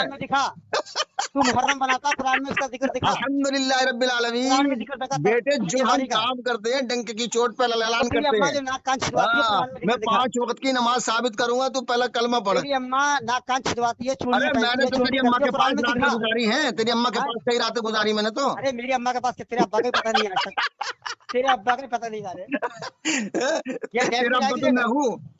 [SPEAKER 1] कुरान में दिखा, तू मुहर्रम बनाता, कुरान में उसका जिक्र दिखा,
[SPEAKER 2] अल्हम्दुलिल्लाह रब्बिल
[SPEAKER 1] कुरान में
[SPEAKER 2] आलमीन।
[SPEAKER 1] जिक्र दिखा।
[SPEAKER 2] बेटे जो हम
[SPEAKER 1] त्योहारी का
[SPEAKER 2] काम करते हैं डंक की चोट पे ऐलान
[SPEAKER 1] तेरी
[SPEAKER 2] करते
[SPEAKER 1] अम्मा
[SPEAKER 2] हैं।
[SPEAKER 1] जो नाक कान छिदवाती है,
[SPEAKER 2] हाँ,
[SPEAKER 1] कुरान में
[SPEAKER 2] मैं
[SPEAKER 1] जिक्र दिखा।
[SPEAKER 2] 5 वक्त की नमाज साबित करूंगा, तू पहले कलमा पढ़।
[SPEAKER 1] तेरी अम्मा नाक कान छिदवाती है, चूड़ियां
[SPEAKER 2] अरे
[SPEAKER 1] पहनती
[SPEAKER 2] मैंने
[SPEAKER 1] है,
[SPEAKER 2] तो
[SPEAKER 1] चोटी
[SPEAKER 2] तेरी अम्मा
[SPEAKER 1] करती है,
[SPEAKER 2] के
[SPEAKER 1] कुरान
[SPEAKER 2] पास
[SPEAKER 1] में
[SPEAKER 2] रातें
[SPEAKER 1] दिखा।
[SPEAKER 2] गुजारी हैं, तेरी अम्मा के
[SPEAKER 1] हाँ?
[SPEAKER 2] पास कई रातें गुजारी मैंने तो।
[SPEAKER 1] अरे मेरी अम्मा के पास के तेरे अब्बा का ही पता नहीं है आज तक, तेरे अब्बा का ही पता नहीं जा रहे। ये
[SPEAKER 2] तेरा
[SPEAKER 1] डेफिनेट
[SPEAKER 2] अब्बा
[SPEAKER 1] आईडी
[SPEAKER 2] तो
[SPEAKER 1] देख,
[SPEAKER 2] मैं हूँ।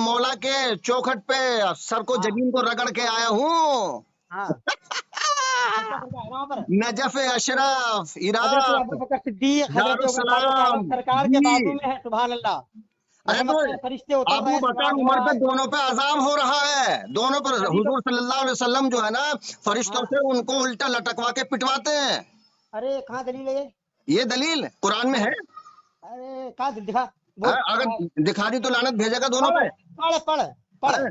[SPEAKER 2] مولا کے چوکھٹ پہ سر کو
[SPEAKER 1] ہاں
[SPEAKER 2] جبین کو رگڑ کے آیا ہوں.
[SPEAKER 1] ہاں वहाँ पर
[SPEAKER 2] नजफ अशरफ
[SPEAKER 1] हजरत
[SPEAKER 2] इराक
[SPEAKER 1] अबू बकर सिद्दीक, हजरत उमर फारूक
[SPEAKER 2] दारुसलाम
[SPEAKER 1] आलम सरकार के
[SPEAKER 2] जी।
[SPEAKER 1] बाजू में है। सुभान अल्लाह।
[SPEAKER 2] अरे तो
[SPEAKER 1] रहमत के फरिश्ते उतर
[SPEAKER 2] अबू
[SPEAKER 1] रहे हैं,
[SPEAKER 2] बकर
[SPEAKER 1] सवाब हो
[SPEAKER 2] उमर
[SPEAKER 1] रहा
[SPEAKER 2] पे
[SPEAKER 1] है।
[SPEAKER 2] दोनों पे अजाब हो रहा है, दोनों पर
[SPEAKER 1] तभी तो
[SPEAKER 2] हुजूर सल्लल्लाहु अलैहि वसल्लम जो है ना फरिश्तों
[SPEAKER 1] हाँ,
[SPEAKER 2] से उनको उल्टा लटकवा के पिटवाते हैं।
[SPEAKER 1] अरे कहाँ दलील है ये?
[SPEAKER 2] ये दलील कुरान में है।
[SPEAKER 1] अरे कहाँ दिखा, बोल।
[SPEAKER 2] अगर दिखा दी तो लानत भेजेगा दोनों
[SPEAKER 1] पढ़
[SPEAKER 2] पे।
[SPEAKER 1] पढ़ पढ़ पढ़।
[SPEAKER 2] अरे,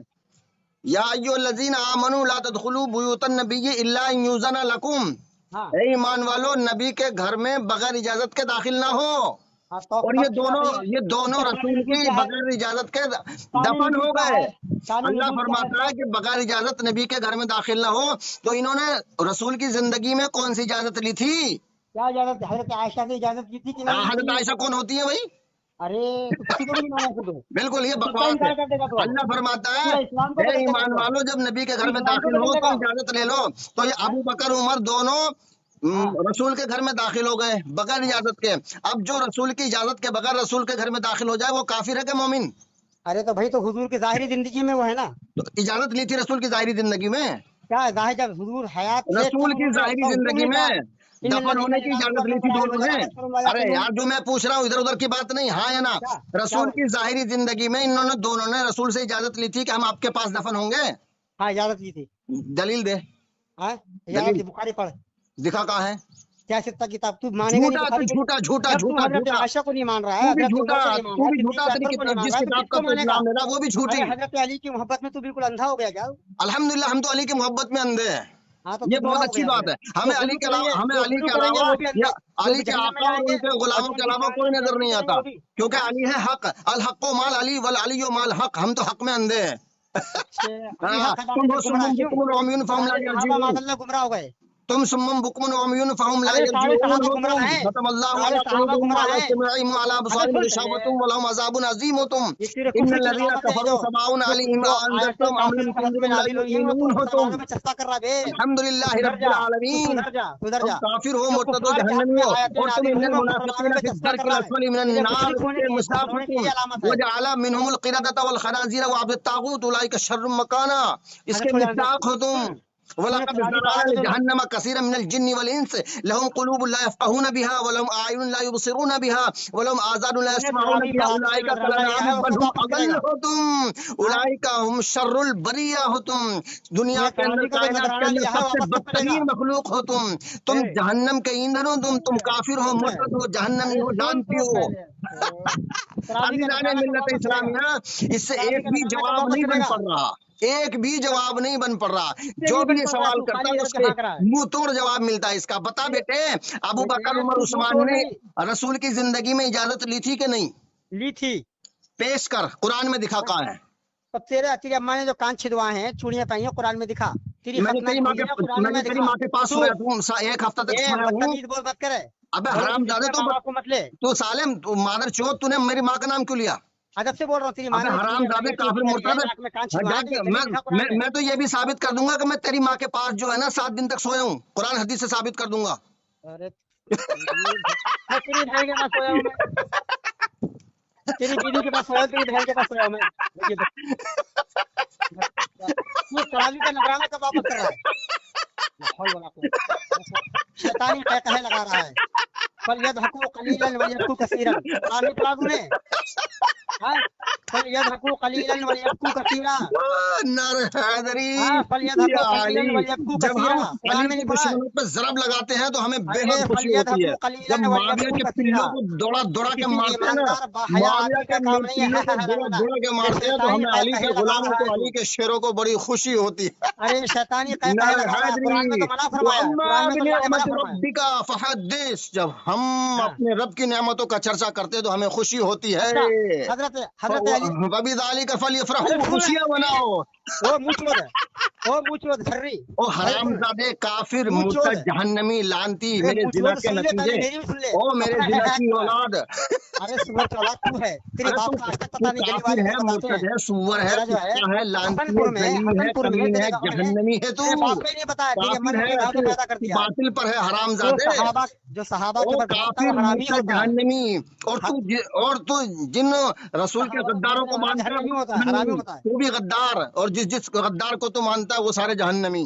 [SPEAKER 2] या अय्युहल्लज़ीना आमनू ला तदखुलू बुयूतन नबिय्यि इल्ला अन युज़ना लकुम।
[SPEAKER 1] हाँ
[SPEAKER 2] ए ईमान वालो, नबी के घर में बगैर इजाजत के दाखिल ना हो।
[SPEAKER 1] हाँ, तो
[SPEAKER 2] और
[SPEAKER 1] कब की बात है
[SPEAKER 2] ये दोनों
[SPEAKER 1] इसका शान
[SPEAKER 2] रसूल
[SPEAKER 1] नज़ूल
[SPEAKER 2] की
[SPEAKER 1] क्या है?
[SPEAKER 2] बगैर इजाजत के
[SPEAKER 1] शान
[SPEAKER 2] दफन
[SPEAKER 1] नज़ूल
[SPEAKER 2] हो
[SPEAKER 1] क्या
[SPEAKER 2] गए।
[SPEAKER 1] है? शान
[SPEAKER 2] अल्लाह
[SPEAKER 1] नज़ूल क्या है
[SPEAKER 2] फरमाता है
[SPEAKER 1] इसका?
[SPEAKER 2] कि बगैर इजाजत नबी के घर में दाखिल ना हो। तो इन्होंने रसूल की जिंदगी में कौन सी इजाजत ली थी?
[SPEAKER 1] क्या इजाजत? हजरत आयशा से इजाजत की थी कि नहीं ली
[SPEAKER 2] हजरत
[SPEAKER 1] थी?
[SPEAKER 2] आयशा कौन होती है भाई?
[SPEAKER 1] अरे तो किसी को भी नहीं माना फिर तो
[SPEAKER 2] बिल्कुल ये
[SPEAKER 1] सबका
[SPEAKER 2] बकवास है।
[SPEAKER 1] इनकार कर देगा तो
[SPEAKER 2] अल्लाह फरमाता है,
[SPEAKER 1] पूरा इस्लाम को
[SPEAKER 2] हे
[SPEAKER 1] बदल देगा
[SPEAKER 2] ईमान
[SPEAKER 1] तो
[SPEAKER 2] वालों, जब नबी के घर में
[SPEAKER 1] इस्लाम को
[SPEAKER 2] दाखिल हो
[SPEAKER 1] बदल
[SPEAKER 2] तो
[SPEAKER 1] देगा।
[SPEAKER 2] इजाजत ले लो। तो ये
[SPEAKER 1] हाँ
[SPEAKER 2] अबू बकर उमर दोनों
[SPEAKER 1] हाँ,
[SPEAKER 2] रसूल के घर में दाखिल हो गए बगैर इजाजत के। अब जो रसूल की इजाजत के बगैर रसूल के घर में दाखिल हो जाए वो काफिर है क्या मोमिन?
[SPEAKER 1] अरे तो भाई तो हुजूर की जाहिरी जिंदगी में वो है ना।
[SPEAKER 2] तो इजाजत ली थी रसूल की जाहिरी जिंदगी में?
[SPEAKER 1] क्या है जाहिर, जब हुजूर हयात थे तब
[SPEAKER 2] रसूल की
[SPEAKER 1] उन्होंने
[SPEAKER 2] जाहिरी
[SPEAKER 1] तो हुजूर
[SPEAKER 2] जिंदगी
[SPEAKER 1] ने कहा
[SPEAKER 2] में दफन होने की इजाजत ली थी दोनों ने। अरे यार, जो मैं पूछ रहा हूँ इधर उधर की बात नहीं, हाँ या ना?
[SPEAKER 1] क्या क्या
[SPEAKER 2] रसूल की जाहिरी जिंदगी में इन्होंने दोनों ने रसूल से इजाजत ली थी कि हम आपके पास दफन होंगे।
[SPEAKER 1] हाँ इजाजत ली थी।
[SPEAKER 2] दलील दे।
[SPEAKER 1] हाँ इजाजत
[SPEAKER 2] दलील
[SPEAKER 1] ली, बुखारी पढ़।
[SPEAKER 2] दिखा कहाँ है?
[SPEAKER 1] क्या सित्ता किताब तू मानेगा नहीं
[SPEAKER 2] झूठा तू,
[SPEAKER 1] बुखारी को?
[SPEAKER 2] झूठा झूठा
[SPEAKER 1] जब तू
[SPEAKER 2] झूठा
[SPEAKER 1] हजरत
[SPEAKER 2] झूठा।
[SPEAKER 1] आयशा को नहीं मान रहा है,
[SPEAKER 2] तू भी
[SPEAKER 1] हजरत
[SPEAKER 2] झूठा,
[SPEAKER 1] उमर को नहीं मान
[SPEAKER 2] तू
[SPEAKER 1] रहा है,
[SPEAKER 2] भी
[SPEAKER 1] सिद्दीक
[SPEAKER 2] झूठा, तेरी
[SPEAKER 1] अकबर को नहीं मान
[SPEAKER 2] जिस
[SPEAKER 1] रहा है, तो
[SPEAKER 2] किताब का
[SPEAKER 1] किसको
[SPEAKER 2] तू
[SPEAKER 1] मानेगा?
[SPEAKER 2] इस्लाम ले रहा वो भी झूठी।
[SPEAKER 1] अरे हजरत अली की मोहब्बत में तू बिल्कुल अंधा हो गया क्या?
[SPEAKER 2] अल्हम्दुलिल्लाह, हम तो अली की मोहब्बत में अंधे हैं।
[SPEAKER 1] हाँ तो
[SPEAKER 2] ये
[SPEAKER 1] तू गुमराह
[SPEAKER 2] बहुत
[SPEAKER 1] हो
[SPEAKER 2] अच्छी
[SPEAKER 1] गया
[SPEAKER 2] बात
[SPEAKER 1] फिर।
[SPEAKER 2] है। हमें अली के अलावा, हमें
[SPEAKER 1] जो
[SPEAKER 2] अली
[SPEAKER 1] गुरु
[SPEAKER 2] के
[SPEAKER 1] करेंगे
[SPEAKER 2] अलावा
[SPEAKER 1] वो भी
[SPEAKER 2] या
[SPEAKER 1] अंधे, जो
[SPEAKER 2] अली
[SPEAKER 1] भी
[SPEAKER 2] के
[SPEAKER 1] जहन्नम में
[SPEAKER 2] आका और
[SPEAKER 1] जाएंगे
[SPEAKER 2] उनके
[SPEAKER 1] और
[SPEAKER 2] गुलामों
[SPEAKER 1] जो
[SPEAKER 2] के
[SPEAKER 1] भी
[SPEAKER 2] अलावा कोई
[SPEAKER 1] जहन्नम
[SPEAKER 2] नजर नहीं
[SPEAKER 1] करेंगे
[SPEAKER 2] आता,
[SPEAKER 1] वो भी।
[SPEAKER 2] क्योंकि
[SPEAKER 1] हाँ
[SPEAKER 2] अली है हक। अल हक्को माल अली वल अली माल हक। हम तो हक में अंधे हैं।
[SPEAKER 1] अच्छे, अली
[SPEAKER 2] हाँ,
[SPEAKER 1] हक हटा
[SPEAKER 2] तुम
[SPEAKER 1] के
[SPEAKER 2] हो
[SPEAKER 1] फिर गुमराह
[SPEAKER 2] सुम्मुम
[SPEAKER 1] क्यों?
[SPEAKER 2] बुकुमुन उम्युन फहुम ला
[SPEAKER 1] सारे सहाबा
[SPEAKER 2] यर्जिऊन।
[SPEAKER 1] मादल्ला गुमराह हो गए।
[SPEAKER 2] तुम सुम्मुम बुकुमुन उम्युन फहुम ला
[SPEAKER 1] अरे सारे
[SPEAKER 2] यर्जिऊन
[SPEAKER 1] सहाबा
[SPEAKER 2] हो
[SPEAKER 1] गुमराह
[SPEAKER 2] तुम।
[SPEAKER 1] हैं,
[SPEAKER 2] खतमल्लाहु
[SPEAKER 1] सारे
[SPEAKER 2] अला
[SPEAKER 1] सहाबा
[SPEAKER 2] कुलूबिहिम व
[SPEAKER 1] गुमराह
[SPEAKER 2] अला
[SPEAKER 1] हैं।
[SPEAKER 2] समीइहिम व अला
[SPEAKER 1] अबे
[SPEAKER 2] अबसारिहिम
[SPEAKER 1] सुन पहले,
[SPEAKER 2] गिशावतुम व लहुम अज़ाबुन अज़ीम हो तुम।
[SPEAKER 1] ये तेरे कुफ्र की
[SPEAKER 2] इन्नल्लज़ीना
[SPEAKER 1] अलामत है
[SPEAKER 2] कफ़रू सवाउन
[SPEAKER 1] जो
[SPEAKER 2] अलैहिम
[SPEAKER 1] जो आयतें
[SPEAKER 2] अअंज़रतहुम अम लम
[SPEAKER 1] काफिरों के हक में
[SPEAKER 2] तुनज़िरहुम ला
[SPEAKER 1] नाजिल हुई हैं, वो
[SPEAKER 2] युमिनून
[SPEAKER 1] तो
[SPEAKER 2] हो तुम।
[SPEAKER 1] मुसलमानों में चस्पा कर रहा है बे।
[SPEAKER 2] अल्हम्दुलिल्लाह
[SPEAKER 1] सुधर जा,
[SPEAKER 2] रब्बिल
[SPEAKER 1] तू
[SPEAKER 2] आलमीन।
[SPEAKER 1] सुधर जा, सुधर
[SPEAKER 2] तुम
[SPEAKER 1] जा।
[SPEAKER 2] काफिर हो,
[SPEAKER 1] जो
[SPEAKER 2] मुर्तद हो,
[SPEAKER 1] कुफार के हक
[SPEAKER 2] जहन्नमी
[SPEAKER 1] में
[SPEAKER 2] हो।
[SPEAKER 1] आयतें
[SPEAKER 2] और तुम
[SPEAKER 1] नाजिल हुई
[SPEAKER 2] इन्नल
[SPEAKER 1] वो मुसलमानों
[SPEAKER 2] मुनाफिकीन
[SPEAKER 1] में
[SPEAKER 2] फी
[SPEAKER 1] चस्पा कर
[SPEAKER 2] दर्किल
[SPEAKER 1] रहा है।
[SPEAKER 2] अस्फली मिनन
[SPEAKER 1] तेरे
[SPEAKER 2] नार
[SPEAKER 1] मुशरिक होने
[SPEAKER 2] के
[SPEAKER 1] की, काफिर होने की
[SPEAKER 2] मुसाफिकुम
[SPEAKER 1] ये अलामत है।
[SPEAKER 2] वजअल मिनहुमुल क़िरदत वल खनाज़िर व अब्द तागूत उलाइका शर्रुम मकाना।
[SPEAKER 1] अच्छा
[SPEAKER 2] इसके
[SPEAKER 1] छोड़ जाने दे।
[SPEAKER 2] मिस्दाक हो तुम।
[SPEAKER 1] सुन, तूने
[SPEAKER 2] वलक़द
[SPEAKER 1] फलानी
[SPEAKER 2] ज़रअना
[SPEAKER 1] आयत तो
[SPEAKER 2] लिजहन्नम कसीरन मिनल जिन्नि वल इंस लहुम क़ुलूबुन ला यफ़क़हून बिहा व लहुम आयुनुन ला युबसिरून बिहा व लहुम आज़ानुन ला
[SPEAKER 1] तूने
[SPEAKER 2] यस्मऊन
[SPEAKER 1] फलानी
[SPEAKER 2] बिहा
[SPEAKER 1] आयत में
[SPEAKER 2] उलाइका कल
[SPEAKER 1] नजराना लिया
[SPEAKER 2] अनआम
[SPEAKER 1] है,
[SPEAKER 2] बल
[SPEAKER 1] उसको
[SPEAKER 2] हुम
[SPEAKER 1] वापस
[SPEAKER 2] अज़ल
[SPEAKER 1] करेगा।
[SPEAKER 2] हो तुम।
[SPEAKER 1] हाँ,
[SPEAKER 2] उलाइका हुम शर्रुल बरिया हो तुम। दुनिया
[SPEAKER 1] तूने
[SPEAKER 2] के अंदर,
[SPEAKER 1] फलानी का जो
[SPEAKER 2] कायनात के
[SPEAKER 1] नजराना
[SPEAKER 2] अंदर
[SPEAKER 1] लिया है
[SPEAKER 2] सबसे
[SPEAKER 1] वापस कब करेगा?
[SPEAKER 2] बदतरीन मखलूक हो तुम। तुम
[SPEAKER 1] ए,
[SPEAKER 2] जहन्नम के ईंधन हो तुम काफिर हो,
[SPEAKER 1] सुन,
[SPEAKER 2] मुर्तद हो, जहन्नमी
[SPEAKER 1] अरे
[SPEAKER 2] हो,
[SPEAKER 1] सुन
[SPEAKER 2] जानती
[SPEAKER 1] तो
[SPEAKER 2] हो।
[SPEAKER 1] पहले तरावी का
[SPEAKER 2] अजीज़ान
[SPEAKER 1] नजराना कब
[SPEAKER 2] मिल्लत
[SPEAKER 1] वापस करेगा?
[SPEAKER 2] इस्लामिया, इससे
[SPEAKER 1] तरावी
[SPEAKER 2] एक
[SPEAKER 1] का
[SPEAKER 2] भी
[SPEAKER 1] नजराना कब
[SPEAKER 2] जवाब
[SPEAKER 1] वापस
[SPEAKER 2] नहीं बन
[SPEAKER 1] करेगा?
[SPEAKER 2] पड़ रहा। एक भी जवाब नहीं बन पड़ रहा।
[SPEAKER 1] इससे
[SPEAKER 2] जो
[SPEAKER 1] नहीं
[SPEAKER 2] भी
[SPEAKER 1] बन
[SPEAKER 2] ये
[SPEAKER 1] पड़ रहा है,
[SPEAKER 2] सवाल
[SPEAKER 1] तू
[SPEAKER 2] करता
[SPEAKER 1] खाली
[SPEAKER 2] है
[SPEAKER 1] करके
[SPEAKER 2] उसके
[SPEAKER 1] हाँक रहा है।
[SPEAKER 2] मुंह तोड़ जवाब मिलता है इसका। बता बेटे, अबू बकर
[SPEAKER 1] बेटे
[SPEAKER 2] उमर
[SPEAKER 1] तू मुंह
[SPEAKER 2] उस्मान
[SPEAKER 1] तोड़
[SPEAKER 2] ने
[SPEAKER 1] नहीं
[SPEAKER 2] रसूल की जिंदगी में इजाजत ली थी कि नहीं?
[SPEAKER 1] ली थी।
[SPEAKER 2] पेश कर, कुरान में दिखा कहाँ है?
[SPEAKER 1] अब तेरी अम्मा ने जो कान छिदवाए हैं, चूड़ियां पाई हैं, कुरान में दिखा। तेरी
[SPEAKER 2] मैंने
[SPEAKER 1] खतना
[SPEAKER 2] तेरी
[SPEAKER 1] जो
[SPEAKER 2] माँ
[SPEAKER 1] हुई
[SPEAKER 2] के
[SPEAKER 1] है, कुरान में
[SPEAKER 2] तेरी
[SPEAKER 1] दिखा।
[SPEAKER 2] माँ के पास
[SPEAKER 1] तू
[SPEAKER 2] सोया था, एक हफ्ता तक
[SPEAKER 1] ए
[SPEAKER 2] सोया हूँ।
[SPEAKER 1] बदतमीज बोल मत करे।
[SPEAKER 2] अबे
[SPEAKER 1] बोलो
[SPEAKER 2] हराम जादे,
[SPEAKER 1] माँ बाप को मत ले।
[SPEAKER 2] तू सालेम, तू मादर चोद, तूने मेरी माँ का नाम क्यों लिया?
[SPEAKER 1] अदब से बोल रहा हूँ, तेरी माँ
[SPEAKER 2] अबे
[SPEAKER 1] ने जो
[SPEAKER 2] हराम
[SPEAKER 1] चूड़ियां पाई
[SPEAKER 2] जादे,
[SPEAKER 1] हैं, तू
[SPEAKER 2] काफिर
[SPEAKER 1] उसकी कह रही है,
[SPEAKER 2] मुर्तद।
[SPEAKER 1] नाक में कान छिदवाए हैं,
[SPEAKER 2] जाके
[SPEAKER 1] तेरी दलील दिखा कुरान में।
[SPEAKER 2] मैं तो ये भी साबित कर दूंगा कि मैं तेरी माँ के पास जो है ना 7 दिन तक सोया हूँ। कुरान हदीस से साबित कर दूंगा।
[SPEAKER 1] अरे मैं तेरी बहन के पास सोया हूँ, मैं तेरी बीवी के पास सोया हूँ, तेरी बहन के पास सोया हूँ मैं। ये तू तरावी का नजराना कब वापस कर रहा है? लाहौल वाला को शैतानी कह लगा रहा है। फल यदहकू कलीलन व यबकू कसीरन। कुरान में पढ़ा तूने? हाँ, फल यदहकू कलीलन व यबकू कसीरा।
[SPEAKER 2] नारे हैदरी
[SPEAKER 1] हाँ, फल
[SPEAKER 2] या
[SPEAKER 1] यदहकू
[SPEAKER 2] अली।
[SPEAKER 1] कलीलन व यबकू
[SPEAKER 2] जब
[SPEAKER 1] कसीरा।
[SPEAKER 2] हम
[SPEAKER 1] कुरान
[SPEAKER 2] अली
[SPEAKER 1] में
[SPEAKER 2] के
[SPEAKER 1] नहीं पढ़ा है?
[SPEAKER 2] दुश्मनों पे जरब लगाते हैं तो हमें
[SPEAKER 1] अरे
[SPEAKER 2] बेहद
[SPEAKER 1] फल
[SPEAKER 2] खुशी होती है।
[SPEAKER 1] यदहकू
[SPEAKER 2] जब
[SPEAKER 1] कलीलन व
[SPEAKER 2] माविया
[SPEAKER 1] यबकू
[SPEAKER 2] के
[SPEAKER 1] कसीरा।
[SPEAKER 2] पिल्लों को दौड़ा दौड़ा के
[SPEAKER 1] किसी
[SPEAKER 2] मारते हैं ना,
[SPEAKER 1] ईमानदार बाहया
[SPEAKER 2] माविया
[SPEAKER 1] आदमी
[SPEAKER 2] के
[SPEAKER 1] का काम नहीं
[SPEAKER 2] पिल्लों
[SPEAKER 1] है
[SPEAKER 2] को दौड़ा
[SPEAKER 1] लगाना।
[SPEAKER 2] दौड़ा के
[SPEAKER 1] ये
[SPEAKER 2] मारते हैं तो
[SPEAKER 1] शैतानी
[SPEAKER 2] हमें अली
[SPEAKER 1] कहे
[SPEAKER 2] के
[SPEAKER 1] लगा
[SPEAKER 2] गुलामों
[SPEAKER 1] रहा
[SPEAKER 2] को,
[SPEAKER 1] है
[SPEAKER 2] अली
[SPEAKER 1] तू।
[SPEAKER 2] के शेरों को बड़ी खुशी होती है।
[SPEAKER 1] अरे शैतानी कहे
[SPEAKER 2] नारे
[SPEAKER 1] लगा रहा है।
[SPEAKER 2] हैदरी
[SPEAKER 1] कुरान में तो मना फरमाया है,
[SPEAKER 2] वअम्मा
[SPEAKER 1] कुरान में तो अल्लाह ने मना
[SPEAKER 2] बिनिअमति
[SPEAKER 1] फरमाया।
[SPEAKER 2] रब्बिका फहद्दिस। जब हम
[SPEAKER 1] हाँ,
[SPEAKER 2] अपने रब की नेमतों का चर्चा करते हैं तो हमें खुशी होती है।
[SPEAKER 1] अच्छा हजरत हजरत अली।
[SPEAKER 2] वबिज़ालिका
[SPEAKER 1] अरे
[SPEAKER 2] फलयफ़रहू,
[SPEAKER 1] सुन,
[SPEAKER 2] खुशियां मनाओ।
[SPEAKER 1] ओ मुचोद, ओ मुचोद झर्री।
[SPEAKER 2] ओ
[SPEAKER 1] अरे सुन,
[SPEAKER 2] हरामजादे, काफिर,
[SPEAKER 1] मुचोद,
[SPEAKER 2] मुर्तद, जहन्नमी, लानती,
[SPEAKER 1] अरे
[SPEAKER 2] मेरे जिना
[SPEAKER 1] मुचोद
[SPEAKER 2] के
[SPEAKER 1] सुन ले, पहले
[SPEAKER 2] नतीजे।
[SPEAKER 1] मेरी भी सुन ले।
[SPEAKER 2] ओ मेरे जिना की औलाद।
[SPEAKER 1] अरे सुअर का औलाद तू है, तेरे
[SPEAKER 2] अरे
[SPEAKER 1] बाप
[SPEAKER 2] तू
[SPEAKER 1] का आज तक
[SPEAKER 2] तू
[SPEAKER 1] पता नहीं, गली
[SPEAKER 2] काफिर
[SPEAKER 1] वाले
[SPEAKER 2] है,
[SPEAKER 1] लोग बताते हैं।
[SPEAKER 2] मुर्तद है, सुअर है,
[SPEAKER 1] तेरा जो है
[SPEAKER 2] कुत्ता है, लानती है,
[SPEAKER 1] हसनपुर में,
[SPEAKER 2] जलील है,
[SPEAKER 1] हसनपुर में
[SPEAKER 2] कमीन
[SPEAKER 1] तेरे
[SPEAKER 2] है,
[SPEAKER 1] गाँव में है।
[SPEAKER 2] जहन्नमी है तू।
[SPEAKER 1] तेरे बाप को ही नहीं पता है, तेरी अम्मा
[SPEAKER 2] काफिर
[SPEAKER 1] ने अपने
[SPEAKER 2] है
[SPEAKER 1] गाँव में
[SPEAKER 2] तू,
[SPEAKER 1] पैदा कर
[SPEAKER 2] तू
[SPEAKER 1] दिया है।
[SPEAKER 2] बातिल पर है,
[SPEAKER 1] जो
[SPEAKER 2] हरामजादे।
[SPEAKER 1] सहाबा के
[SPEAKER 2] ओ
[SPEAKER 1] ऊपर भड़कता है
[SPEAKER 2] काफिर,
[SPEAKER 1] वो हरामी
[SPEAKER 2] मुर्तद,
[SPEAKER 1] होता है।
[SPEAKER 2] जहन्नमी। और तू जिन रसूल के
[SPEAKER 1] सहाबा को
[SPEAKER 2] गद्दारों
[SPEAKER 1] मानने
[SPEAKER 2] को
[SPEAKER 1] वाला
[SPEAKER 2] मानता है
[SPEAKER 1] जहन्नमी
[SPEAKER 2] वो
[SPEAKER 1] होता है, हरामी
[SPEAKER 2] जहन्नमी।
[SPEAKER 1] होता है।
[SPEAKER 2] तू भी गद्दार, और जिस जिस गद्दार को तू मानता है वो सारे जहन्नमी।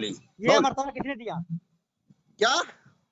[SPEAKER 2] वाली।
[SPEAKER 1] ये मर्तबा किसने दिया?
[SPEAKER 2] क्या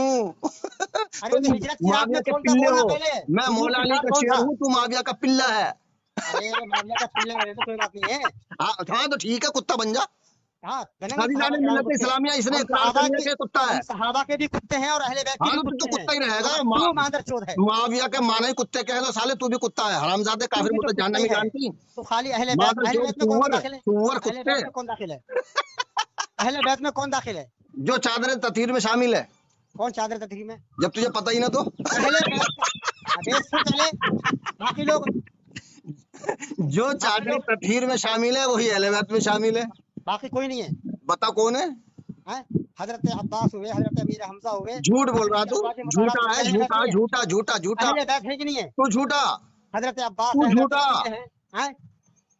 [SPEAKER 2] हूँ।
[SPEAKER 1] अरे तो
[SPEAKER 2] तुम
[SPEAKER 1] हिजरत की
[SPEAKER 2] मुआविया
[SPEAKER 1] आपने
[SPEAKER 2] के
[SPEAKER 1] कौन सा
[SPEAKER 2] पिल्ले
[SPEAKER 1] बोला
[SPEAKER 2] हो,
[SPEAKER 1] पहले?
[SPEAKER 2] मैं
[SPEAKER 1] हुजूर
[SPEAKER 2] मौला
[SPEAKER 1] के
[SPEAKER 2] अली
[SPEAKER 1] साथ
[SPEAKER 2] का
[SPEAKER 1] कौन
[SPEAKER 2] शेर
[SPEAKER 1] था?
[SPEAKER 2] हूँ, तू मुआविया का पिल्ला है।
[SPEAKER 1] अरे मामला का पिल्ले में तो कोई बात नहीं है।
[SPEAKER 2] हाँ तो ठीक है, कुत्ता बन जा।
[SPEAKER 1] हाँ बनेंगे
[SPEAKER 2] काजी
[SPEAKER 1] सहाबा
[SPEAKER 2] जाने
[SPEAKER 1] कराम
[SPEAKER 2] मिल्लत
[SPEAKER 1] कुत्ते।
[SPEAKER 2] इस्लामिया इसने
[SPEAKER 1] हम
[SPEAKER 2] इकरार
[SPEAKER 1] सहाबा
[SPEAKER 2] कर लिया
[SPEAKER 1] के
[SPEAKER 2] कि कुत्ता है।
[SPEAKER 1] हम सहाबा के भी कुत्ते हैं और अहले बैत के
[SPEAKER 2] हाँ
[SPEAKER 1] भी
[SPEAKER 2] तो तू तो
[SPEAKER 1] कुत्ते
[SPEAKER 2] कुत्ता ही
[SPEAKER 1] हैं।
[SPEAKER 2] रहेगा।
[SPEAKER 1] तू मादरचोद है।
[SPEAKER 2] मुआविया के माने ही कुत्ते के हैं, तो साले तू भी कुत्ता है, हरामजादे,
[SPEAKER 1] तू
[SPEAKER 2] काफिर
[SPEAKER 1] भी तो
[SPEAKER 2] मुर्तद,
[SPEAKER 1] कुत्ता ही
[SPEAKER 2] जहन्नमी,
[SPEAKER 1] है।
[SPEAKER 2] जानती।
[SPEAKER 1] तो खाली अहले
[SPEAKER 2] मादरचोद,
[SPEAKER 1] बैत में कौन
[SPEAKER 2] सुअर,
[SPEAKER 1] दाखिल है?
[SPEAKER 2] सुअर
[SPEAKER 1] अहले
[SPEAKER 2] कुत्ते,
[SPEAKER 1] बैत में कौन दाखिल है? अहले बैत में कौन दाखिल है?
[SPEAKER 2] जो चादर तथहीर में शामिल है।
[SPEAKER 1] कौन चादर तथरी में?
[SPEAKER 2] जब तुझे पता ही ना तो
[SPEAKER 1] अहले बैत का अबे सुन पहले। बाकी लोग
[SPEAKER 2] जो चादर तथहीर में शामिल है वही अहले बैत में शामिल है।
[SPEAKER 1] बाकी कोई नहीं है।
[SPEAKER 2] बता कौन है?
[SPEAKER 1] हैं? हजरत अब्बास हुए, हजरत अमीर हमजा हुए।
[SPEAKER 2] झूठ बोल रहा तू,
[SPEAKER 1] अज़वाज मुतहरात
[SPEAKER 2] झूठा है,
[SPEAKER 1] अहले बैत
[SPEAKER 2] झूठा
[SPEAKER 1] नहीं है।
[SPEAKER 2] झूठा झूठा झूठा,
[SPEAKER 1] अहले बैत है कि नहीं है?
[SPEAKER 2] तू झूठा,
[SPEAKER 1] हजरत अब्बास
[SPEAKER 2] तू
[SPEAKER 1] है, हजरत
[SPEAKER 2] झूठा,
[SPEAKER 1] अमीर है। हैं?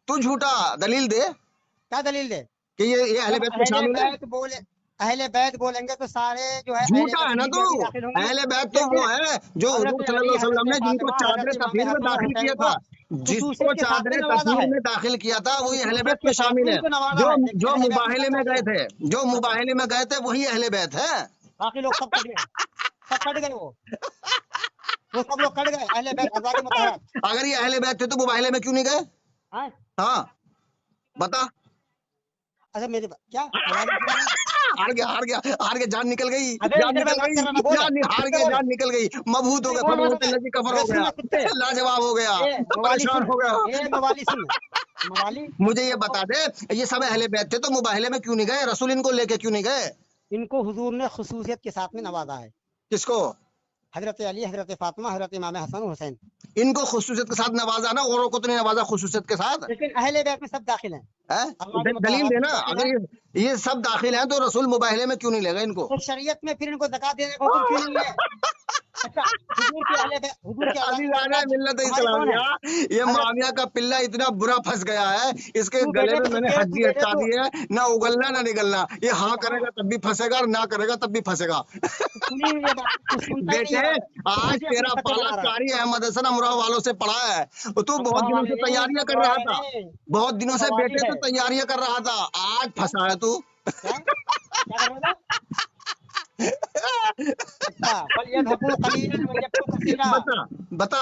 [SPEAKER 2] तू झूठा। दलील दे
[SPEAKER 1] क्या दलील दे?
[SPEAKER 2] कि ये अहले
[SPEAKER 1] जब
[SPEAKER 2] बैत में
[SPEAKER 1] अहले
[SPEAKER 2] शामिल है।
[SPEAKER 1] बैत बोले, अहले बैत बोलेंगे तो सारे जो है अहले
[SPEAKER 2] झूठा है ना
[SPEAKER 1] तकरीर
[SPEAKER 2] तू।
[SPEAKER 1] में भी दाखिल होंगे।
[SPEAKER 2] अहले बैत तो वो है जो
[SPEAKER 1] हजरत
[SPEAKER 2] हुजूर
[SPEAKER 1] अली,
[SPEAKER 2] सल्लल्लाहु अलैहि वसल्लम ने
[SPEAKER 1] हजरत
[SPEAKER 2] जिनको
[SPEAKER 1] फातिमा,
[SPEAKER 2] चादर
[SPEAKER 1] हजरत इमाम
[SPEAKER 2] तथहीर में
[SPEAKER 1] हसन और
[SPEAKER 2] दाखिल
[SPEAKER 1] हुसैन
[SPEAKER 2] किया
[SPEAKER 1] को
[SPEAKER 2] था, जिसको
[SPEAKER 1] खुसूसियत के साथ में
[SPEAKER 2] चादर
[SPEAKER 1] नवाजा
[SPEAKER 2] तथहीर
[SPEAKER 1] है।
[SPEAKER 2] में दाखिल किया था वही अहले बैत
[SPEAKER 1] खुसूसियत
[SPEAKER 2] में
[SPEAKER 1] के साथ
[SPEAKER 2] शामिल
[SPEAKER 1] में
[SPEAKER 2] है।
[SPEAKER 1] उनको नवाजा
[SPEAKER 2] जो
[SPEAKER 1] है, लेकिन
[SPEAKER 2] जो
[SPEAKER 1] अहले बैत
[SPEAKER 2] मुबाहले में गए थे, जो
[SPEAKER 1] अच्छा,
[SPEAKER 2] मुबाहले में गए थे वही अहले बैत है।
[SPEAKER 1] बाकी लोग सब कट गए, सब कट गए। वो सब लोग कट गए। अहले बैत अज़वाज मुतहरात।
[SPEAKER 2] अगर ये अहले बैत थे तो मुबाहले में क्यों नहीं गए?
[SPEAKER 1] हैं?
[SPEAKER 2] हाँ बता।
[SPEAKER 1] अच्छा मेरे क्या आवाज नहीं आ रही?
[SPEAKER 2] हार गया, हार गया, हार गया, जान निकल गई,
[SPEAKER 1] अबे
[SPEAKER 2] जान
[SPEAKER 1] इधर मैं
[SPEAKER 2] निकल
[SPEAKER 1] बात कर रहा
[SPEAKER 2] गई,
[SPEAKER 1] ना, बोल
[SPEAKER 2] हार
[SPEAKER 1] इधर
[SPEAKER 2] गया,
[SPEAKER 1] बोल।
[SPEAKER 2] जान निकल गई, मबहूत हो
[SPEAKER 1] नहीं
[SPEAKER 2] गया,
[SPEAKER 1] बोल
[SPEAKER 2] फतह
[SPEAKER 1] रहा
[SPEAKER 2] नजी कफर
[SPEAKER 1] मैं।
[SPEAKER 2] हो
[SPEAKER 1] सुन
[SPEAKER 2] गया,
[SPEAKER 1] ले कुत्ते।
[SPEAKER 2] लाजवाब हो गया,
[SPEAKER 1] ए मवाली
[SPEAKER 2] परेशान
[SPEAKER 1] सुन,
[SPEAKER 2] हो गया।
[SPEAKER 1] ए मवाली सुन, मवाली
[SPEAKER 2] मुझे ये बता दे, ये सब अहले बैत थे तो मुबाहले में क्यों नहीं गए? रसूल इनको लेके क्यों नहीं गए?
[SPEAKER 1] इनको हुजूर ने खुसूसियत के साथ में नवाजा है।
[SPEAKER 2] किसको?
[SPEAKER 1] हजरत अली, हजरत फातिमा, हजरत इमाम हसन हुसैन।
[SPEAKER 2] इनको खुसूसियत के साथ नवाजा ना, औरों को तो नहीं नवाजा खुसूसियत के साथ
[SPEAKER 1] लेकिन अहले बैत में सब दाखिल हैं।
[SPEAKER 2] है?
[SPEAKER 1] अज़वाज
[SPEAKER 2] दलील
[SPEAKER 1] मुतहरात
[SPEAKER 2] देना।
[SPEAKER 1] भी दाखिल
[SPEAKER 2] अगर
[SPEAKER 1] हैं।
[SPEAKER 2] ये सब दाखिल हैं तो रसूल मुबाहले में क्यों नहीं ले गए इनको?
[SPEAKER 1] तो शरीयत में फिर इनको ज़कात देने का हुक्म क्यों नहीं है? अच्छा हुजूर के अहले बैत, हुजूर के अज़वाज
[SPEAKER 2] अजीज़ाने
[SPEAKER 1] मुतहरात
[SPEAKER 2] मिल्लत
[SPEAKER 1] हमारे कौन है?
[SPEAKER 2] इस्लामिया, ये
[SPEAKER 1] हजरत
[SPEAKER 2] माविया का पिल्ला इतना बुरा फंस गया है, इसके
[SPEAKER 1] तू
[SPEAKER 2] गले
[SPEAKER 1] बेटे
[SPEAKER 2] में
[SPEAKER 1] तो
[SPEAKER 2] मैंने
[SPEAKER 1] तू
[SPEAKER 2] हड्डी
[SPEAKER 1] बेटे
[SPEAKER 2] अटका
[SPEAKER 1] तो
[SPEAKER 2] दी है, ना उगलना ना निगलना। ये हाँ करेगा तब भी फंसेगा और ना करेगा तब भी फंसेगा।
[SPEAKER 1] सुनी हुई ये बात, तू सुनता ही नहीं
[SPEAKER 2] बेटे
[SPEAKER 1] है बात।
[SPEAKER 2] आज
[SPEAKER 1] मुझे अपने
[SPEAKER 2] तेरा
[SPEAKER 1] फतेह
[SPEAKER 2] पाला
[SPEAKER 1] बना रहा है।
[SPEAKER 2] कारी अहमद हसन अमरोहा वालों से पड़ा है। तू बहुत
[SPEAKER 1] अमरोहा
[SPEAKER 2] दिनों
[SPEAKER 1] वाले
[SPEAKER 2] से
[SPEAKER 1] नहीं,
[SPEAKER 2] तैयारियां कर
[SPEAKER 1] अमरोहा
[SPEAKER 2] रहा
[SPEAKER 1] वाले
[SPEAKER 2] था,
[SPEAKER 1] नहीं,
[SPEAKER 2] बहुत दिनों से
[SPEAKER 1] मवाली
[SPEAKER 2] बेटे
[SPEAKER 1] है।
[SPEAKER 2] तो तैयारियां कर रहा था, आज फंसा है तू।
[SPEAKER 1] क्या क्या कर रहा था? अच्छा फलयदहकू कलीलन वलियबकू कसीरा,
[SPEAKER 2] बता बता।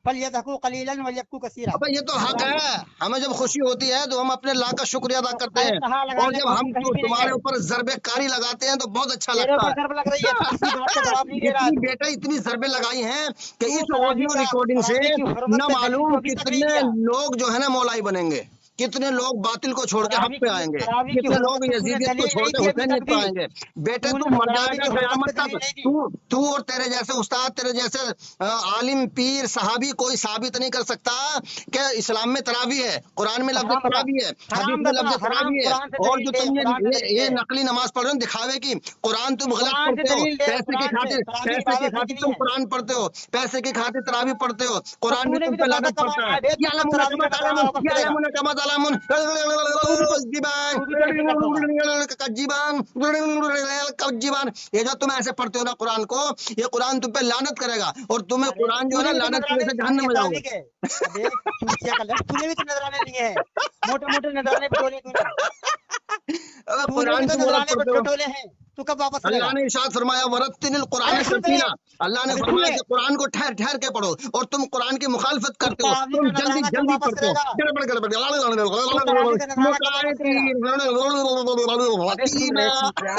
[SPEAKER 1] फलयदहकू कलीलन वलियबकू कसीरा।
[SPEAKER 2] अबे ये तो हक है, हमें जब खुशी होती है तो हम अपने अल्लाह का शुक्रिया अदा
[SPEAKER 1] तो
[SPEAKER 2] करते हैं,
[SPEAKER 1] कहा
[SPEAKER 2] और
[SPEAKER 1] लगाने
[SPEAKER 2] जब
[SPEAKER 1] का
[SPEAKER 2] हम
[SPEAKER 1] हुक्म कहीं भी नहीं
[SPEAKER 2] तुम्हारे
[SPEAKER 1] है।
[SPEAKER 2] ऊपर ज़रबे कारी लगाते हैं तो बहुत अच्छा
[SPEAKER 1] तेरे
[SPEAKER 2] लगता
[SPEAKER 1] ऊपर
[SPEAKER 2] है।
[SPEAKER 1] ज़रब लग रही है, तू किसी बात का जवाब नहीं दे रहा है।
[SPEAKER 2] इतनी
[SPEAKER 1] तू
[SPEAKER 2] बेटा इतनी ज़रबे लगाई हैं कि
[SPEAKER 1] तू
[SPEAKER 2] इस ऑडियो रिकॉर्डिंग से
[SPEAKER 1] तरावी की हुर्मत
[SPEAKER 2] न
[SPEAKER 1] पे दलील
[SPEAKER 2] मालूम
[SPEAKER 1] तो अभी तक नहीं
[SPEAKER 2] कितने
[SPEAKER 1] दिया।
[SPEAKER 2] लोग जो है ना मौलाई बनेंगे, कितने लोग बातिल को छोड़ के हक पे आएंगे,
[SPEAKER 1] तरावी की
[SPEAKER 2] कितने
[SPEAKER 1] हुर्मत
[SPEAKER 2] लोग
[SPEAKER 1] पे तूने
[SPEAKER 2] यजीदियत को
[SPEAKER 1] दलील
[SPEAKER 2] छोड़
[SPEAKER 1] नहीं
[SPEAKER 2] के
[SPEAKER 1] दी अभी
[SPEAKER 2] हुसैनियत
[SPEAKER 1] तक
[SPEAKER 2] पे
[SPEAKER 1] भी।
[SPEAKER 2] आएंगे। बेटे तू
[SPEAKER 1] तूने
[SPEAKER 2] मर
[SPEAKER 1] तरावी
[SPEAKER 2] जाएगा
[SPEAKER 1] की हुर्मत
[SPEAKER 2] कयामत
[SPEAKER 1] पे
[SPEAKER 2] तक।
[SPEAKER 1] दलील नहीं दी।
[SPEAKER 2] तू और तेरे जैसे उस्ताद, तेरे जैसे आलिम, पीर, सहाबी कोई साबित नहीं कर सकता कि इस्लाम में तरावी है, कुरान में लफ्ज
[SPEAKER 1] हराम बता,
[SPEAKER 2] तरावी है, हदीस
[SPEAKER 1] हराम
[SPEAKER 2] में
[SPEAKER 1] बता,
[SPEAKER 2] लफ्ज
[SPEAKER 1] हराम
[SPEAKER 2] तरावी है।
[SPEAKER 1] कुरान से
[SPEAKER 2] और
[SPEAKER 1] दलील
[SPEAKER 2] जो
[SPEAKER 1] दे,
[SPEAKER 2] तुम
[SPEAKER 1] कुरान से दलील
[SPEAKER 2] ये
[SPEAKER 1] दे,
[SPEAKER 2] नकली नमाज पढ़ रहे हो दिखावे की, कुरान तुम गलत
[SPEAKER 1] कुरान से
[SPEAKER 2] पढ़ते हो,
[SPEAKER 1] दलील दे,
[SPEAKER 2] पैसे की
[SPEAKER 1] कुरान से।
[SPEAKER 2] खातिर,
[SPEAKER 1] तरावी
[SPEAKER 2] पैसे की
[SPEAKER 1] इबादत है कि
[SPEAKER 2] खातिर
[SPEAKER 1] नहीं
[SPEAKER 2] तुम
[SPEAKER 1] है?
[SPEAKER 2] कुरान पढ़ते हो, पैसे की खातिर तरावी पढ़ते हो,
[SPEAKER 1] तो
[SPEAKER 2] कुरान भी
[SPEAKER 1] तूने
[SPEAKER 2] तुम
[SPEAKER 1] भी तो
[SPEAKER 2] पे
[SPEAKER 1] पैसा
[SPEAKER 2] लानत पड़ता
[SPEAKER 1] कमाया
[SPEAKER 2] है।
[SPEAKER 1] है बे,
[SPEAKER 2] या
[SPEAKER 1] तू कब
[SPEAKER 2] लमुन
[SPEAKER 1] तरावी का
[SPEAKER 2] कमत
[SPEAKER 1] नजराना
[SPEAKER 2] अलामुन,
[SPEAKER 1] वापस
[SPEAKER 2] या
[SPEAKER 1] करेगा?
[SPEAKER 2] लमुन कमत अलामुन, जीबान
[SPEAKER 1] तू भी तो ऐसे करता था।
[SPEAKER 2] कज्जीबान कज्जीबान। ये जो तुम ऐसे पढ़ते हो ना कुरान को, ये कुरान तुम पे लानत करेगा, और तुम्हें
[SPEAKER 1] अरे
[SPEAKER 2] कुरान जो है
[SPEAKER 1] तूने
[SPEAKER 2] ना
[SPEAKER 1] भी तो
[SPEAKER 2] लानत की
[SPEAKER 1] नजराने
[SPEAKER 2] वजह से
[SPEAKER 1] दिए
[SPEAKER 2] जहन्नम में
[SPEAKER 1] तरावी
[SPEAKER 2] जाओगे।
[SPEAKER 1] के। अबे चूतिया का लड़, तूने भी तो नजराने लिए हैं, मोटे मोटे नजराने पे डोले तूने।
[SPEAKER 2] अगर
[SPEAKER 1] तूने भी
[SPEAKER 2] कुरान
[SPEAKER 1] तो
[SPEAKER 2] तुम गलत
[SPEAKER 1] नजराने पे
[SPEAKER 2] पढ़ते हो,
[SPEAKER 1] डोले हैं, तू कब वापस
[SPEAKER 2] अल्लाह
[SPEAKER 1] करेगा?
[SPEAKER 2] ने इरशाद फरमाया वरत्तिनिल कुरान
[SPEAKER 1] अरे सुन
[SPEAKER 2] तरतीला,
[SPEAKER 1] पहले,
[SPEAKER 2] अल्लाह ने
[SPEAKER 1] अबे सुन
[SPEAKER 2] फरमाया
[SPEAKER 1] ले,
[SPEAKER 2] कि कुरान को ठहर ठहर के पढ़ो, और तुम कुरान की मुखालफत
[SPEAKER 1] तू
[SPEAKER 2] करते हो,
[SPEAKER 1] तरावी
[SPEAKER 2] तुम
[SPEAKER 1] का
[SPEAKER 2] जल्दी
[SPEAKER 1] नजराना कब
[SPEAKER 2] जल्दी
[SPEAKER 1] वापस
[SPEAKER 2] पढ़ते हो,
[SPEAKER 1] करेगा?
[SPEAKER 2] गड़बड़ गड़बड़
[SPEAKER 1] तू तरावी का नजराना कब वापस करेगा? अबे सुन ले चूतिया,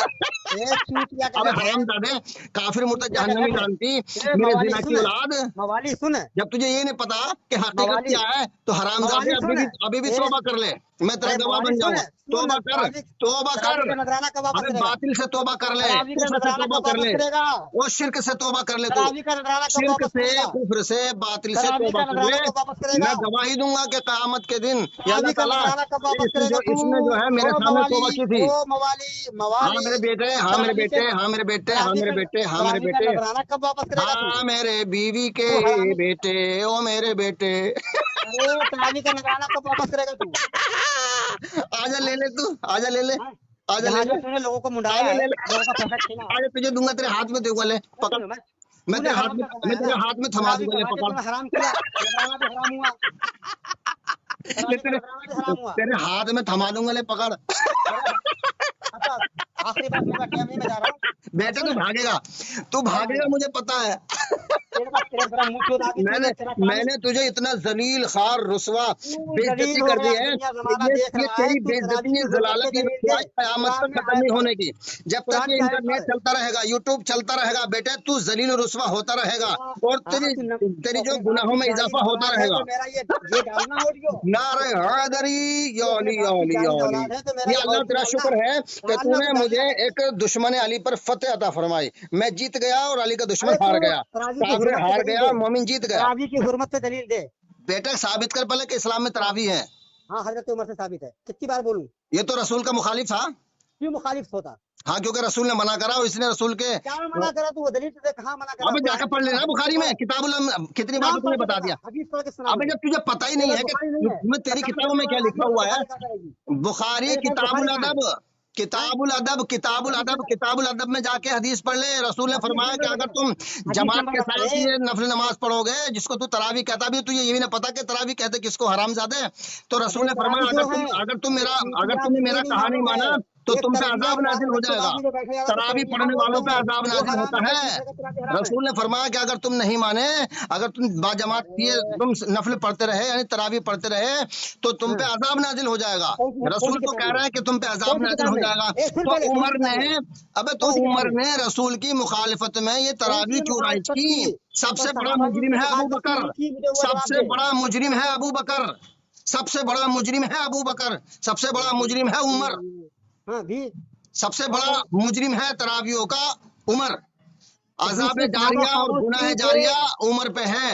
[SPEAKER 1] ए चूतिया का
[SPEAKER 2] अबे
[SPEAKER 1] लड़ है,
[SPEAKER 2] हरामजादे, काफिर मुर्तद
[SPEAKER 1] चूतिया का
[SPEAKER 2] जहन्नमी
[SPEAKER 1] लड़ है।
[SPEAKER 2] जानती,
[SPEAKER 1] ए
[SPEAKER 2] मेरे
[SPEAKER 1] मवाली
[SPEAKER 2] जिना की
[SPEAKER 1] सुन,
[SPEAKER 2] औलाद।
[SPEAKER 1] मवाली सुन,
[SPEAKER 2] जब तुझे ये नहीं पता कि हकीकत
[SPEAKER 1] मवाली,
[SPEAKER 2] क्या है तो हरामजादे
[SPEAKER 1] मवाली सुन,
[SPEAKER 2] अभी भी
[SPEAKER 1] ए
[SPEAKER 2] तौबा कर ले, मैं तेरा
[SPEAKER 1] अरे
[SPEAKER 2] गवाह
[SPEAKER 1] मवाली
[SPEAKER 2] बन
[SPEAKER 1] सुन,
[SPEAKER 2] जाऊंगा।
[SPEAKER 1] सुन
[SPEAKER 2] तौबा कर,
[SPEAKER 1] तरावी,
[SPEAKER 2] तौबा कर,
[SPEAKER 1] तरावी का नजराना कब वापस
[SPEAKER 2] अबे
[SPEAKER 1] करेगा?
[SPEAKER 2] बातिल से तौबा कर ले,
[SPEAKER 1] तरावी का
[SPEAKER 2] कुफ्र से
[SPEAKER 1] नजराना
[SPEAKER 2] तौबा
[SPEAKER 1] कब
[SPEAKER 2] कर
[SPEAKER 1] वापस
[SPEAKER 2] ले,
[SPEAKER 1] करेगा?
[SPEAKER 2] वो शिर्क से तौबा कर ले, तू
[SPEAKER 1] तरावी का नजराना कब
[SPEAKER 2] शिर्क
[SPEAKER 1] वापस
[SPEAKER 2] से,
[SPEAKER 1] करेगा?
[SPEAKER 2] कुफ्र से, बातिल से
[SPEAKER 1] तरावी
[SPEAKER 2] तौबा
[SPEAKER 1] का
[SPEAKER 2] कर ले।
[SPEAKER 1] नजराना कब वापस करेगा?
[SPEAKER 2] मैं गवाही दूंगा कि क़यामत के दिन या अल्लाह
[SPEAKER 1] तरावी का
[SPEAKER 2] ताला
[SPEAKER 1] नजराना कब वापस करेगा तू?
[SPEAKER 2] इसने जो है मेरे
[SPEAKER 1] ओ
[SPEAKER 2] सामने
[SPEAKER 1] मवाली,
[SPEAKER 2] तौबा की थी।
[SPEAKER 1] ओ मवाली,
[SPEAKER 2] हाँ
[SPEAKER 1] मवाली,
[SPEAKER 2] मेरे बेटे, हाँ मेरे
[SPEAKER 1] तरावी
[SPEAKER 2] बेटे,
[SPEAKER 1] के,
[SPEAKER 2] हाँ मेरे बेटे, हाँ मेरे बेटे, हाँ मेरे
[SPEAKER 1] तरावी का
[SPEAKER 2] बेटे,
[SPEAKER 1] नजराना कब वापस करेगा तू?
[SPEAKER 2] हाँ मेरे बीवी के
[SPEAKER 1] तू हरामी,
[SPEAKER 2] बेटे, ओ मेरे बेटे।
[SPEAKER 1] अरे तरावी का नजराना कब वापस करेगा तू?
[SPEAKER 2] आजा ले ले तू, आजा ले ले,
[SPEAKER 1] हाँ?
[SPEAKER 2] आजा ले
[SPEAKER 1] जहाँ
[SPEAKER 2] ले,
[SPEAKER 1] जो तूने लोगों को मुंडाया
[SPEAKER 2] आजा
[SPEAKER 1] है,
[SPEAKER 2] ले ले,
[SPEAKER 1] लोगों का पैसा छीना है,
[SPEAKER 2] आजा तुझे दूंगा, तेरे हाथ में दूंगा, ले पकड़, मैं
[SPEAKER 1] तूने
[SPEAKER 2] तेरे हाथ
[SPEAKER 1] हराम
[SPEAKER 2] में,
[SPEAKER 1] का
[SPEAKER 2] मैं
[SPEAKER 1] कमाया
[SPEAKER 2] तेरे
[SPEAKER 1] ना,
[SPEAKER 2] हाथ में थमा
[SPEAKER 1] तरावी
[SPEAKER 2] दूंगा, ले
[SPEAKER 1] कमा के
[SPEAKER 2] पकड़।
[SPEAKER 1] तूने हराम किया, नजराना भी हराम हुआ,
[SPEAKER 2] ले
[SPEAKER 1] तरावी का
[SPEAKER 2] तेरे,
[SPEAKER 1] नजराना भी हराम हुआ।
[SPEAKER 2] तेरे हाथ में थमा दूंगा, ले पकड़।
[SPEAKER 1] अच्छा आखिरी बात मैं क्या, मैं जा रहा हूँ।
[SPEAKER 2] बेटे तू
[SPEAKER 1] सुन,
[SPEAKER 2] भागेगा, तू भागेगा, मुझे पता है।
[SPEAKER 1] तेरे पास तेरा मुंह चोद आके
[SPEAKER 2] मैंने
[SPEAKER 1] तेरा काम है।
[SPEAKER 2] मैंने तुझे इतना जलील खार रुसवा
[SPEAKER 1] तू
[SPEAKER 2] बेइज्जती
[SPEAKER 1] जलील हो
[SPEAKER 2] कर दी
[SPEAKER 1] गया,
[SPEAKER 2] है।
[SPEAKER 1] दुनिया जमाना
[SPEAKER 2] ये
[SPEAKER 1] देख
[SPEAKER 2] ये
[SPEAKER 1] रहा है,
[SPEAKER 2] तेरी
[SPEAKER 1] तू
[SPEAKER 2] बेइज्जती,
[SPEAKER 1] तरावी
[SPEAKER 2] ये
[SPEAKER 1] की गुर्बत
[SPEAKER 2] जलालत,
[SPEAKER 1] पे
[SPEAKER 2] ये
[SPEAKER 1] दलील दे।
[SPEAKER 2] क़यामत
[SPEAKER 1] कुरान
[SPEAKER 2] तक
[SPEAKER 1] में
[SPEAKER 2] खत्म
[SPEAKER 1] आयत
[SPEAKER 2] नहीं
[SPEAKER 1] पढ़,
[SPEAKER 2] होने की। जब तक
[SPEAKER 1] कुरान
[SPEAKER 2] ये
[SPEAKER 1] की आयत
[SPEAKER 2] इंटरनेट
[SPEAKER 1] पढ़।
[SPEAKER 2] चलता रहेगा, यूट्यूब चलता रहेगा बेटे, तू जलील और रुसवा होता रहेगा और
[SPEAKER 1] हाँ,
[SPEAKER 2] तेरी
[SPEAKER 1] तू
[SPEAKER 2] तेरी जो
[SPEAKER 1] अपने बाप
[SPEAKER 2] गुनाहों
[SPEAKER 1] की
[SPEAKER 2] में
[SPEAKER 1] जाहिल
[SPEAKER 2] इजाफा होता
[SPEAKER 1] औलाद है
[SPEAKER 2] रहेगा।
[SPEAKER 1] तो मेरा ये डालना ऑडियो।
[SPEAKER 2] नारे हैदरी, या
[SPEAKER 1] तू अपने
[SPEAKER 2] अली या
[SPEAKER 1] बाप की
[SPEAKER 2] अली या
[SPEAKER 1] जाहिल
[SPEAKER 2] अली।
[SPEAKER 1] औलाद है तो मेरा
[SPEAKER 2] ये
[SPEAKER 1] ये
[SPEAKER 2] अल्लाह
[SPEAKER 1] ऑडियो
[SPEAKER 2] तेरा
[SPEAKER 1] डालना।
[SPEAKER 2] शुक्र है कि
[SPEAKER 1] डालना
[SPEAKER 2] तूने
[SPEAKER 1] तो
[SPEAKER 2] मुझे
[SPEAKER 1] डालना।
[SPEAKER 2] एक दुश्मन अली पर फतेह अता फरमाई। मैं जीत गया और अली का दुश्मन
[SPEAKER 1] अरे
[SPEAKER 2] हार
[SPEAKER 1] तू
[SPEAKER 2] गया।
[SPEAKER 1] तरावी की
[SPEAKER 2] काफिर
[SPEAKER 1] हुर्मत पे
[SPEAKER 2] हार
[SPEAKER 1] दलील
[SPEAKER 2] गया,
[SPEAKER 1] दे।
[SPEAKER 2] मोमिन जीत गया।
[SPEAKER 1] तरावी की हुर्मत पे दलील दे।
[SPEAKER 2] बेटा साबित कर पहले कि इस्लाम में तरावी है।
[SPEAKER 1] हाँ, हजरत उमर से साबित है। कितनी बार बोलूं?
[SPEAKER 2] ये तो रसूल का मुखालिफ था।
[SPEAKER 1] क्यों मुखालिफ होता?
[SPEAKER 2] हाँ, क्योंकि रसूल ने मना करा और इसने रसूल के।
[SPEAKER 1] क्या मना करा? तू वो दलील से कहाँ मना करा?
[SPEAKER 2] अबे
[SPEAKER 1] कुरान
[SPEAKER 2] जाकर
[SPEAKER 1] में
[SPEAKER 2] पढ़
[SPEAKER 1] पढ़,
[SPEAKER 2] लेना
[SPEAKER 1] हदीस में
[SPEAKER 2] बुखारी में
[SPEAKER 1] पढ़।
[SPEAKER 2] किताबुल, कितनी बार
[SPEAKER 1] नाम
[SPEAKER 2] तो
[SPEAKER 1] पढ़
[SPEAKER 2] तुमने
[SPEAKER 1] के
[SPEAKER 2] बता
[SPEAKER 1] बता,
[SPEAKER 2] दिया।
[SPEAKER 1] हदीस पढ़ के सुना
[SPEAKER 2] अबे
[SPEAKER 1] मुझे।
[SPEAKER 2] जब तुझे पता ही नहीं
[SPEAKER 1] तेरे
[SPEAKER 2] है कि
[SPEAKER 1] बुखारी नहीं है।
[SPEAKER 2] तुम्हें तेरी
[SPEAKER 1] अच्छा,
[SPEAKER 2] किताबों में क्या
[SPEAKER 1] बुखारी
[SPEAKER 2] लिखा
[SPEAKER 1] है तो
[SPEAKER 2] हुआ है।
[SPEAKER 1] बुखारी क्या करेगी?
[SPEAKER 2] बुखारी
[SPEAKER 1] तेरे पास
[SPEAKER 2] किताबुल
[SPEAKER 1] बुखारी कहाँ है?
[SPEAKER 2] अदब,
[SPEAKER 1] हाँ?
[SPEAKER 2] किताबुल अदब, किताबुल
[SPEAKER 1] हदीस
[SPEAKER 2] अदब,
[SPEAKER 1] नंबर,
[SPEAKER 2] किताबुल अदब में जाके हदीस पढ़ ले। रसूल ने
[SPEAKER 1] हदीस
[SPEAKER 2] फरमाया कि
[SPEAKER 1] नंबर
[SPEAKER 2] अगर
[SPEAKER 1] बता।
[SPEAKER 2] तुम
[SPEAKER 1] हदीस
[SPEAKER 2] जमात
[SPEAKER 1] नंबर
[SPEAKER 2] के
[SPEAKER 1] बता
[SPEAKER 2] साथ
[SPEAKER 1] दे।
[SPEAKER 2] ये नफल नमाज पढ़ोगे, जिसको तू तरावी कहता भी, तुझे ये भी ना पता कि तरावी कहते किसको, हरामजादे। तो
[SPEAKER 1] अबे
[SPEAKER 2] रसूल ने
[SPEAKER 1] तरावी
[SPEAKER 2] फरमाया
[SPEAKER 1] दो
[SPEAKER 2] अगर
[SPEAKER 1] है,
[SPEAKER 2] तुम अगर तुम
[SPEAKER 1] एक
[SPEAKER 2] मेरा अगर
[SPEAKER 1] सूफिया
[SPEAKER 2] तुमने मेरा
[SPEAKER 1] दीनी
[SPEAKER 2] कहा नहीं
[SPEAKER 1] मालूम है।
[SPEAKER 2] माना तो
[SPEAKER 1] एक
[SPEAKER 2] तुम पे
[SPEAKER 1] तरबिया
[SPEAKER 2] अजाब नाजिल हो
[SPEAKER 1] बच्चे
[SPEAKER 2] जाएगा।
[SPEAKER 1] बाबू जो बैठे जाएगा तो
[SPEAKER 2] तरावी
[SPEAKER 1] तरबिया
[SPEAKER 2] पढ़ने
[SPEAKER 1] बोलते
[SPEAKER 2] वालों पे
[SPEAKER 1] हैं,
[SPEAKER 2] अजाब
[SPEAKER 1] वो
[SPEAKER 2] नाजिल
[SPEAKER 1] हराम
[SPEAKER 2] होता
[SPEAKER 1] है, वो
[SPEAKER 2] है।
[SPEAKER 1] दूसरे का तरावी हराम है।
[SPEAKER 2] रसूल ने फरमाया कि अगर तुम नहीं माने, अगर तुम बाजमात किए,
[SPEAKER 1] अरे
[SPEAKER 2] तुम नफल पढ़ते रहे, यानी तरावी पढ़ते रहे, तो तुम पे
[SPEAKER 1] हाँ,
[SPEAKER 2] अजाब नाजिल हो जाएगा।
[SPEAKER 1] कौन
[SPEAKER 2] रसूल
[SPEAKER 1] सी
[SPEAKER 2] तो
[SPEAKER 1] किताब
[SPEAKER 2] कह
[SPEAKER 1] में?
[SPEAKER 2] रहा है कि तुम पे
[SPEAKER 1] कौन
[SPEAKER 2] अजाब
[SPEAKER 1] सी
[SPEAKER 2] नाजिल
[SPEAKER 1] किताब
[SPEAKER 2] हो
[SPEAKER 1] में?
[SPEAKER 2] जाएगा।
[SPEAKER 1] एक सुन
[SPEAKER 2] तो
[SPEAKER 1] पहले, कौन सी
[SPEAKER 2] उमर
[SPEAKER 1] किताब
[SPEAKER 2] ने,
[SPEAKER 1] में?
[SPEAKER 2] अबे तो
[SPEAKER 1] कौन सी किताब
[SPEAKER 2] उमर
[SPEAKER 1] में?
[SPEAKER 2] ने रसूल की मुखालिफत में ये
[SPEAKER 1] कौन
[SPEAKER 2] तरावी
[SPEAKER 1] सी
[SPEAKER 2] क्यों राइज
[SPEAKER 1] मुखालफत
[SPEAKER 2] की।
[SPEAKER 1] की?
[SPEAKER 2] सबसे
[SPEAKER 1] और
[SPEAKER 2] बड़ा
[SPEAKER 1] सहाबा ने
[SPEAKER 2] मुजरिम
[SPEAKER 1] उसकी
[SPEAKER 2] है अबू
[SPEAKER 1] मुखालफत की
[SPEAKER 2] बकर।
[SPEAKER 1] नहीं की? मुझे वो जवाब
[SPEAKER 2] सबसे
[SPEAKER 1] दे।
[SPEAKER 2] बड़ा मुजरिम है अबू बकर। सबसे बड़ा मुजरिम है अबू बकर। सबसे बड़ा मुजरिम है उमर।
[SPEAKER 1] हाँ भी।
[SPEAKER 2] सबसे
[SPEAKER 1] और
[SPEAKER 2] बड़ा
[SPEAKER 1] कौन?
[SPEAKER 2] मुजरिम है तरावियों का उमर।
[SPEAKER 1] तो
[SPEAKER 2] अजाब
[SPEAKER 1] दूसरे सहाबा
[SPEAKER 2] जारिया और
[SPEAKER 1] खामोश
[SPEAKER 2] गुनाह
[SPEAKER 1] क्यों थे?
[SPEAKER 2] जारिया उमर पे है।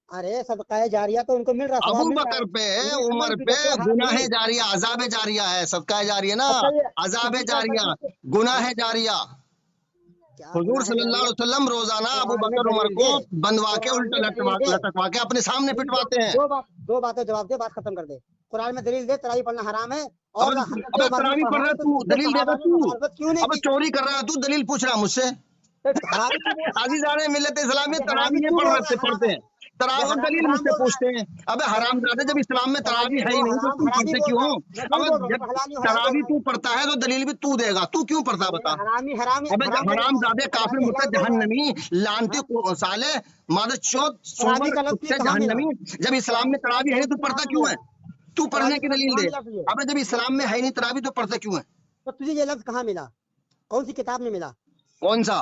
[SPEAKER 1] अरे सदका जारिया तो उनको मिल रहा,
[SPEAKER 2] अबू
[SPEAKER 1] सवाब मिल रहा है।
[SPEAKER 2] बकर पे,
[SPEAKER 1] उन्हीं
[SPEAKER 2] उमर
[SPEAKER 1] अमल की
[SPEAKER 2] पे
[SPEAKER 1] तो हराम
[SPEAKER 2] गुनाह
[SPEAKER 1] नहीं।
[SPEAKER 2] जारिया, अजाब जारिया है। सदका जारिया ना,
[SPEAKER 1] अच्छा ये
[SPEAKER 2] अजाब
[SPEAKER 1] किसी का
[SPEAKER 2] जारिया,
[SPEAKER 1] हाँ?
[SPEAKER 2] गुनाह जारिया।
[SPEAKER 1] क्या
[SPEAKER 2] हुजूर
[SPEAKER 1] गुनाह है
[SPEAKER 2] सल्लल्लाहु
[SPEAKER 1] जारिया?
[SPEAKER 2] अलैहि वसल्लम रोजाना अबू
[SPEAKER 1] कुरान में
[SPEAKER 2] बकर उमर
[SPEAKER 1] दलील
[SPEAKER 2] को
[SPEAKER 1] दे।
[SPEAKER 2] बंधवा के
[SPEAKER 1] कुरान
[SPEAKER 2] उल्टा
[SPEAKER 1] में दलील दे।
[SPEAKER 2] लटकवा के अपने सामने
[SPEAKER 1] मेरी
[SPEAKER 2] पिटवाते हैं।
[SPEAKER 1] दो बातें जवाब दे, बात खत्म कर दे। कुरान में दलील दे, तरावी पढ़ना हराम है।
[SPEAKER 2] अब
[SPEAKER 1] और हजरत
[SPEAKER 2] अबे
[SPEAKER 1] उमर ने
[SPEAKER 2] तरावी पढ़
[SPEAKER 1] पढ़ाई
[SPEAKER 2] रहा
[SPEAKER 1] तो
[SPEAKER 2] तू,
[SPEAKER 1] दूसरे
[SPEAKER 2] दलील देगा
[SPEAKER 1] सहाबा ने
[SPEAKER 2] तू।
[SPEAKER 1] मुखालफत क्यों नहीं
[SPEAKER 2] अब
[SPEAKER 1] की?
[SPEAKER 2] चोरी कर रहा तू, दलील पूछ रहा मुझसे।
[SPEAKER 1] तो हरामी तू बोल।
[SPEAKER 2] आजीज़ाने मिल्लत इस्लामी
[SPEAKER 1] अबे हरामी
[SPEAKER 2] तरावी ये
[SPEAKER 1] तू बोल रहा है, हराम
[SPEAKER 2] पढ़ते
[SPEAKER 1] है।
[SPEAKER 2] हैं। तरावी
[SPEAKER 1] अबे
[SPEAKER 2] और
[SPEAKER 1] हरामी
[SPEAKER 2] दलील
[SPEAKER 1] हराम
[SPEAKER 2] मुझसे
[SPEAKER 1] बोल रहा है।
[SPEAKER 2] पूछते हैं। अबे हरामजादे, जब इस्लाम में तरावी है ही
[SPEAKER 1] वो
[SPEAKER 2] नहीं तो
[SPEAKER 1] हराम
[SPEAKER 2] तुम
[SPEAKER 1] हरामी
[SPEAKER 2] पढ़ते
[SPEAKER 1] बोल
[SPEAKER 2] क्यों
[SPEAKER 1] रहा है,
[SPEAKER 2] हो।
[SPEAKER 1] मैं झूठ
[SPEAKER 2] अब
[SPEAKER 1] बोल रहा हूँ, मैं
[SPEAKER 2] जब
[SPEAKER 1] तो हलाली हराम बोल
[SPEAKER 2] तरावी
[SPEAKER 1] रहा
[SPEAKER 2] तू
[SPEAKER 1] हूँ।
[SPEAKER 2] पढ़ता है तो दलील भी तू देगा। तू क्यों पढ़ता है बता।
[SPEAKER 1] अरे हरामी
[SPEAKER 2] अबे
[SPEAKER 1] हराम बोल रहा है,
[SPEAKER 2] हरामजादे काफिर
[SPEAKER 1] तरावी
[SPEAKER 2] मुर्तद
[SPEAKER 1] हलाल बोल रहा है।
[SPEAKER 2] जहन्नमी लानती
[SPEAKER 1] हाँ?
[SPEAKER 2] साले मादर चौथ
[SPEAKER 1] तरावी
[SPEAKER 2] सुअर
[SPEAKER 1] का लफ्ज़ तुझे
[SPEAKER 2] कुत्ते
[SPEAKER 1] कहाँ मिला?
[SPEAKER 2] जहन्नमी, जब इस्लाम में
[SPEAKER 1] तरावी का लफ्ज़
[SPEAKER 2] तरावी है नहीं तो
[SPEAKER 1] कहाँ
[SPEAKER 2] पढ़ता
[SPEAKER 1] पे
[SPEAKER 2] क्यों
[SPEAKER 1] मिला?
[SPEAKER 2] है। तू पढ़ने
[SPEAKER 1] तरावी
[SPEAKER 2] की
[SPEAKER 1] का लफ्ज़
[SPEAKER 2] दलील
[SPEAKER 1] कहाँ
[SPEAKER 2] दे।
[SPEAKER 1] मिला तुझे?
[SPEAKER 2] अबे जब
[SPEAKER 1] हाँ?
[SPEAKER 2] इस्लाम में है नहीं तरावी तो पढ़ता क्यों है।
[SPEAKER 1] तो तुझे ये लफ्ज़ कहाँ मिला? कौन सी किताब में मिला
[SPEAKER 2] कौन सा।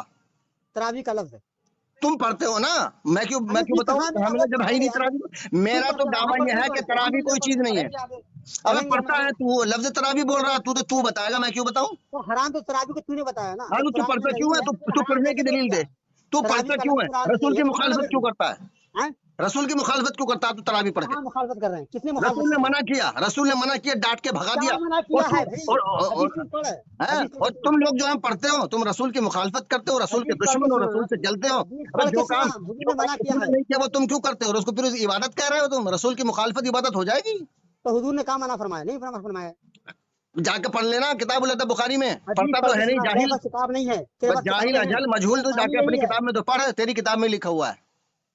[SPEAKER 1] तरावी का लफ्ज़?
[SPEAKER 2] तुम पढ़ते हो ना, मैं क्यों
[SPEAKER 1] अरे फिर
[SPEAKER 2] बताऊं
[SPEAKER 1] कहाँ
[SPEAKER 2] कहाँ
[SPEAKER 1] मिला
[SPEAKER 2] मिला
[SPEAKER 1] वो
[SPEAKER 2] जब
[SPEAKER 1] बता
[SPEAKER 2] है ही
[SPEAKER 1] दे
[SPEAKER 2] नहीं
[SPEAKER 1] यार।
[SPEAKER 2] तरावी।
[SPEAKER 1] तू
[SPEAKER 2] मेरा
[SPEAKER 1] पढ़
[SPEAKER 2] तो
[SPEAKER 1] के वहाँ
[SPEAKER 2] दावा
[SPEAKER 1] पर,
[SPEAKER 2] यह
[SPEAKER 1] तू
[SPEAKER 2] है
[SPEAKER 1] पढ़,
[SPEAKER 2] कि
[SPEAKER 1] हम
[SPEAKER 2] तरावी
[SPEAKER 1] मिल
[SPEAKER 2] कोई
[SPEAKER 1] जाए,
[SPEAKER 2] चीज नहीं है।
[SPEAKER 1] पढ़ेंगे आगे।
[SPEAKER 2] अबे
[SPEAKER 1] पढ़ेंगे हम
[SPEAKER 2] पढ़ता
[SPEAKER 1] आगे।
[SPEAKER 2] है तू, लफ्ज तरावी बोल रहा है तू बताएगा, मैं क्यों बताऊं।
[SPEAKER 1] तो हराम तो तरावी को तूने बताया ना,
[SPEAKER 2] हाँ
[SPEAKER 1] जब
[SPEAKER 2] तो तू
[SPEAKER 1] कुरान में
[SPEAKER 2] पढ़ता क्यों
[SPEAKER 1] दलील
[SPEAKER 2] है,
[SPEAKER 1] है तो
[SPEAKER 2] तू
[SPEAKER 1] हराम
[SPEAKER 2] पढ़ने की
[SPEAKER 1] कैसे बोल
[SPEAKER 2] दलील
[SPEAKER 1] दिया?
[SPEAKER 2] दे। तू
[SPEAKER 1] तरावी
[SPEAKER 2] पढ़ता
[SPEAKER 1] का
[SPEAKER 2] क्यों
[SPEAKER 1] लफ्ज़
[SPEAKER 2] है,
[SPEAKER 1] कुरान में
[SPEAKER 2] रसूल
[SPEAKER 1] नहीं
[SPEAKER 2] की
[SPEAKER 1] है, तो कहाँ
[SPEAKER 2] मुखालफत
[SPEAKER 1] लगा
[SPEAKER 2] क्यों
[SPEAKER 1] दिया?
[SPEAKER 2] करता है।
[SPEAKER 1] हैं?
[SPEAKER 2] रसूल की मुखालफत क्यों करता है तू तरावी पढ़ के।
[SPEAKER 1] कहाँ मुखालफत कर रहे हैं? किसने
[SPEAKER 2] रसूल
[SPEAKER 1] मुखालफत
[SPEAKER 2] ने
[SPEAKER 1] की है?
[SPEAKER 2] मना किया, रसूल ने मना किया, डांट के भगा
[SPEAKER 1] क्या
[SPEAKER 2] दिया।
[SPEAKER 1] मना
[SPEAKER 2] और
[SPEAKER 1] किया
[SPEAKER 2] तू
[SPEAKER 1] है भाई?
[SPEAKER 2] और
[SPEAKER 1] हदीस में पढ़,
[SPEAKER 2] है,
[SPEAKER 1] हदीस पढ़ के
[SPEAKER 2] और
[SPEAKER 1] सुना,
[SPEAKER 2] तुम लोग जो है पढ़ते हो, तुम रसूल की मुखालफत करते हो, रसूल के
[SPEAKER 1] हदीस पढ़ के
[SPEAKER 2] दुश्मन हो,
[SPEAKER 1] सुना,
[SPEAKER 2] रसूल से जलते हो।
[SPEAKER 1] हदीस
[SPEAKER 2] अबे
[SPEAKER 1] पढ़ के सुना, हुजूर
[SPEAKER 2] जो
[SPEAKER 1] ने
[SPEAKER 2] काम
[SPEAKER 1] मना किया
[SPEAKER 2] रसूल ने
[SPEAKER 1] है।
[SPEAKER 2] नहीं किया वो तुम क्यों करते हो, और उसको फिर इबादत कह रहे हो तुम। रसूल की मुखालफत इबादत हो जाएगी।
[SPEAKER 1] तो हुजूर ने कहा मना फरमाया? नहीं फरमाया।
[SPEAKER 2] जाके पढ़ लेना किताब उल अदब बुखारी में।
[SPEAKER 1] हदीस
[SPEAKER 2] पढ़ता
[SPEAKER 1] पढ़
[SPEAKER 2] तो
[SPEAKER 1] के
[SPEAKER 2] है नहीं,
[SPEAKER 1] सुना, तेरे
[SPEAKER 2] जाहिल।
[SPEAKER 1] पास किताब नहीं है, तेरे
[SPEAKER 2] बस
[SPEAKER 1] पास
[SPEAKER 2] जाहिल
[SPEAKER 1] किताबें हैं,
[SPEAKER 2] अजल मजहूल,
[SPEAKER 1] तेरे
[SPEAKER 2] तो
[SPEAKER 1] पानी
[SPEAKER 2] जाके अपनी
[SPEAKER 1] नहीं है।
[SPEAKER 2] किताब में तो पढ़, तेरी किताब में लिखा हुआ है।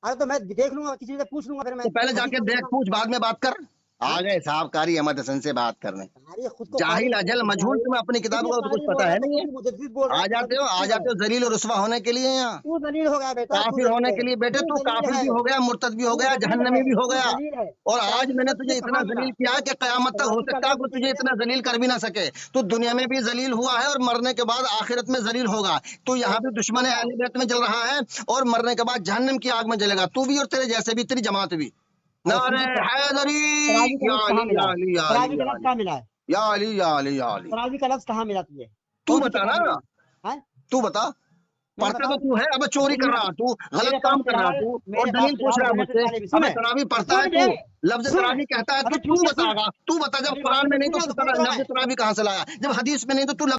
[SPEAKER 1] अरे तो मैं देख लूंगा, किसी से पूछ लूंगा, फिर मैं
[SPEAKER 2] तो पहले
[SPEAKER 1] हदीस
[SPEAKER 2] जाके
[SPEAKER 1] पढ़ के
[SPEAKER 2] देख
[SPEAKER 1] सुना।
[SPEAKER 2] पूछ, बाद में बात कर। आ
[SPEAKER 1] हाँ?
[SPEAKER 2] गए साहब कारी अहमद हसन से बात करने।
[SPEAKER 1] अरे खुद को कारी
[SPEAKER 2] जाहिल अजल मजहूल,
[SPEAKER 1] जाहिल,
[SPEAKER 2] तुम्हें अपनी
[SPEAKER 1] खुद
[SPEAKER 2] किताब
[SPEAKER 1] ही
[SPEAKER 2] का तो कुछ
[SPEAKER 1] कारी बोल
[SPEAKER 2] पता
[SPEAKER 1] रहा
[SPEAKER 2] है
[SPEAKER 1] है, तो
[SPEAKER 2] नहीं
[SPEAKER 1] खुद
[SPEAKER 2] है।
[SPEAKER 1] ही मुजद्दिद बोल रहा है, तो अभी
[SPEAKER 2] आ
[SPEAKER 1] तू है।
[SPEAKER 2] जाते हो जलील और रुस्वा होने के लिए यहाँ।
[SPEAKER 1] तू दलील हो गया बेटा, तू
[SPEAKER 2] काफिर
[SPEAKER 1] दलील
[SPEAKER 2] होने
[SPEAKER 1] है,
[SPEAKER 2] के लिए बेटे,
[SPEAKER 1] तू
[SPEAKER 2] तू
[SPEAKER 1] दलील
[SPEAKER 2] काफिर
[SPEAKER 1] है,
[SPEAKER 2] भी हो गया, मुर्तद भी हो
[SPEAKER 1] तू
[SPEAKER 2] गया,
[SPEAKER 1] दलील
[SPEAKER 2] जहन्नमी
[SPEAKER 1] है,
[SPEAKER 2] भी हो
[SPEAKER 1] तू
[SPEAKER 2] गया।
[SPEAKER 1] दलील है।
[SPEAKER 2] और आज
[SPEAKER 1] तरावी का
[SPEAKER 2] मैंने
[SPEAKER 1] लफ्ज़
[SPEAKER 2] तुझे
[SPEAKER 1] तुझे
[SPEAKER 2] इतना
[SPEAKER 1] कहाँ मिला?
[SPEAKER 2] जलील किया कि कयामत तक हो
[SPEAKER 1] तरावी का
[SPEAKER 2] सकता है
[SPEAKER 1] लफ्ज़
[SPEAKER 2] कोई तुझे
[SPEAKER 1] तुझे,
[SPEAKER 2] इतना जलील कर भी ना सके। तू दुनिया में भी जलील हुआ है और मरने के बाद आखिरत में जलील होगा। तू यहाँ भी दुश्मन अहले बैत में जल रहा है और मरने के बाद जहन्नम की आग में जलेगा, तू भी और तेरे जैसे भी, तेरी जमात भी।
[SPEAKER 1] अरे
[SPEAKER 2] नारे
[SPEAKER 1] फिर भी
[SPEAKER 2] हैदरी,
[SPEAKER 1] तरावी का
[SPEAKER 2] या
[SPEAKER 1] लफ्ज़ कहाँ
[SPEAKER 2] अली
[SPEAKER 1] मिला
[SPEAKER 2] या
[SPEAKER 1] है?
[SPEAKER 2] अली या अली
[SPEAKER 1] तरावी का
[SPEAKER 2] या
[SPEAKER 1] लफ्ज़
[SPEAKER 2] अली
[SPEAKER 1] कहाँ मिला है?
[SPEAKER 2] या अली या अली या अली।
[SPEAKER 1] तरावी का लफ्ज़ कहाँ मिला तुझे?
[SPEAKER 2] तू
[SPEAKER 1] कौन सी
[SPEAKER 2] बता
[SPEAKER 1] किताब में
[SPEAKER 2] ना,
[SPEAKER 1] मिला है?
[SPEAKER 2] तू बता।
[SPEAKER 1] मैंने
[SPEAKER 2] पढ़ता
[SPEAKER 1] बता
[SPEAKER 2] तो तू
[SPEAKER 1] दिया।
[SPEAKER 2] है, अब चोरी कर
[SPEAKER 1] दुनिया,
[SPEAKER 2] रहा तू, गलत
[SPEAKER 1] मेरे पास
[SPEAKER 2] काम कर रहा
[SPEAKER 1] फिलहाल,
[SPEAKER 2] तू और
[SPEAKER 1] मेरे पास
[SPEAKER 2] दलील पूछ
[SPEAKER 1] फिलहाल
[SPEAKER 2] रहा है
[SPEAKER 1] होने से
[SPEAKER 2] मुझसे।
[SPEAKER 1] पहले भी
[SPEAKER 2] अबे
[SPEAKER 1] सुने,
[SPEAKER 2] तरावी
[SPEAKER 1] तो
[SPEAKER 2] पढ़ता है
[SPEAKER 1] सुन
[SPEAKER 2] तू,
[SPEAKER 1] बे,
[SPEAKER 2] लफ्ज
[SPEAKER 1] सुन,
[SPEAKER 2] तरावी कहता है
[SPEAKER 1] अबे
[SPEAKER 2] तू
[SPEAKER 1] पूछ ले, सुन,
[SPEAKER 2] बताएगा, तू बता जब
[SPEAKER 1] मेरी बात
[SPEAKER 2] कुरान में
[SPEAKER 1] पहले
[SPEAKER 2] नहीं
[SPEAKER 1] सुन ले,
[SPEAKER 2] तो
[SPEAKER 1] तो बोल रहा
[SPEAKER 2] लफ्ज
[SPEAKER 1] है।
[SPEAKER 2] तरावी कहाँ से लाया, जब हदीस में नहीं तो तू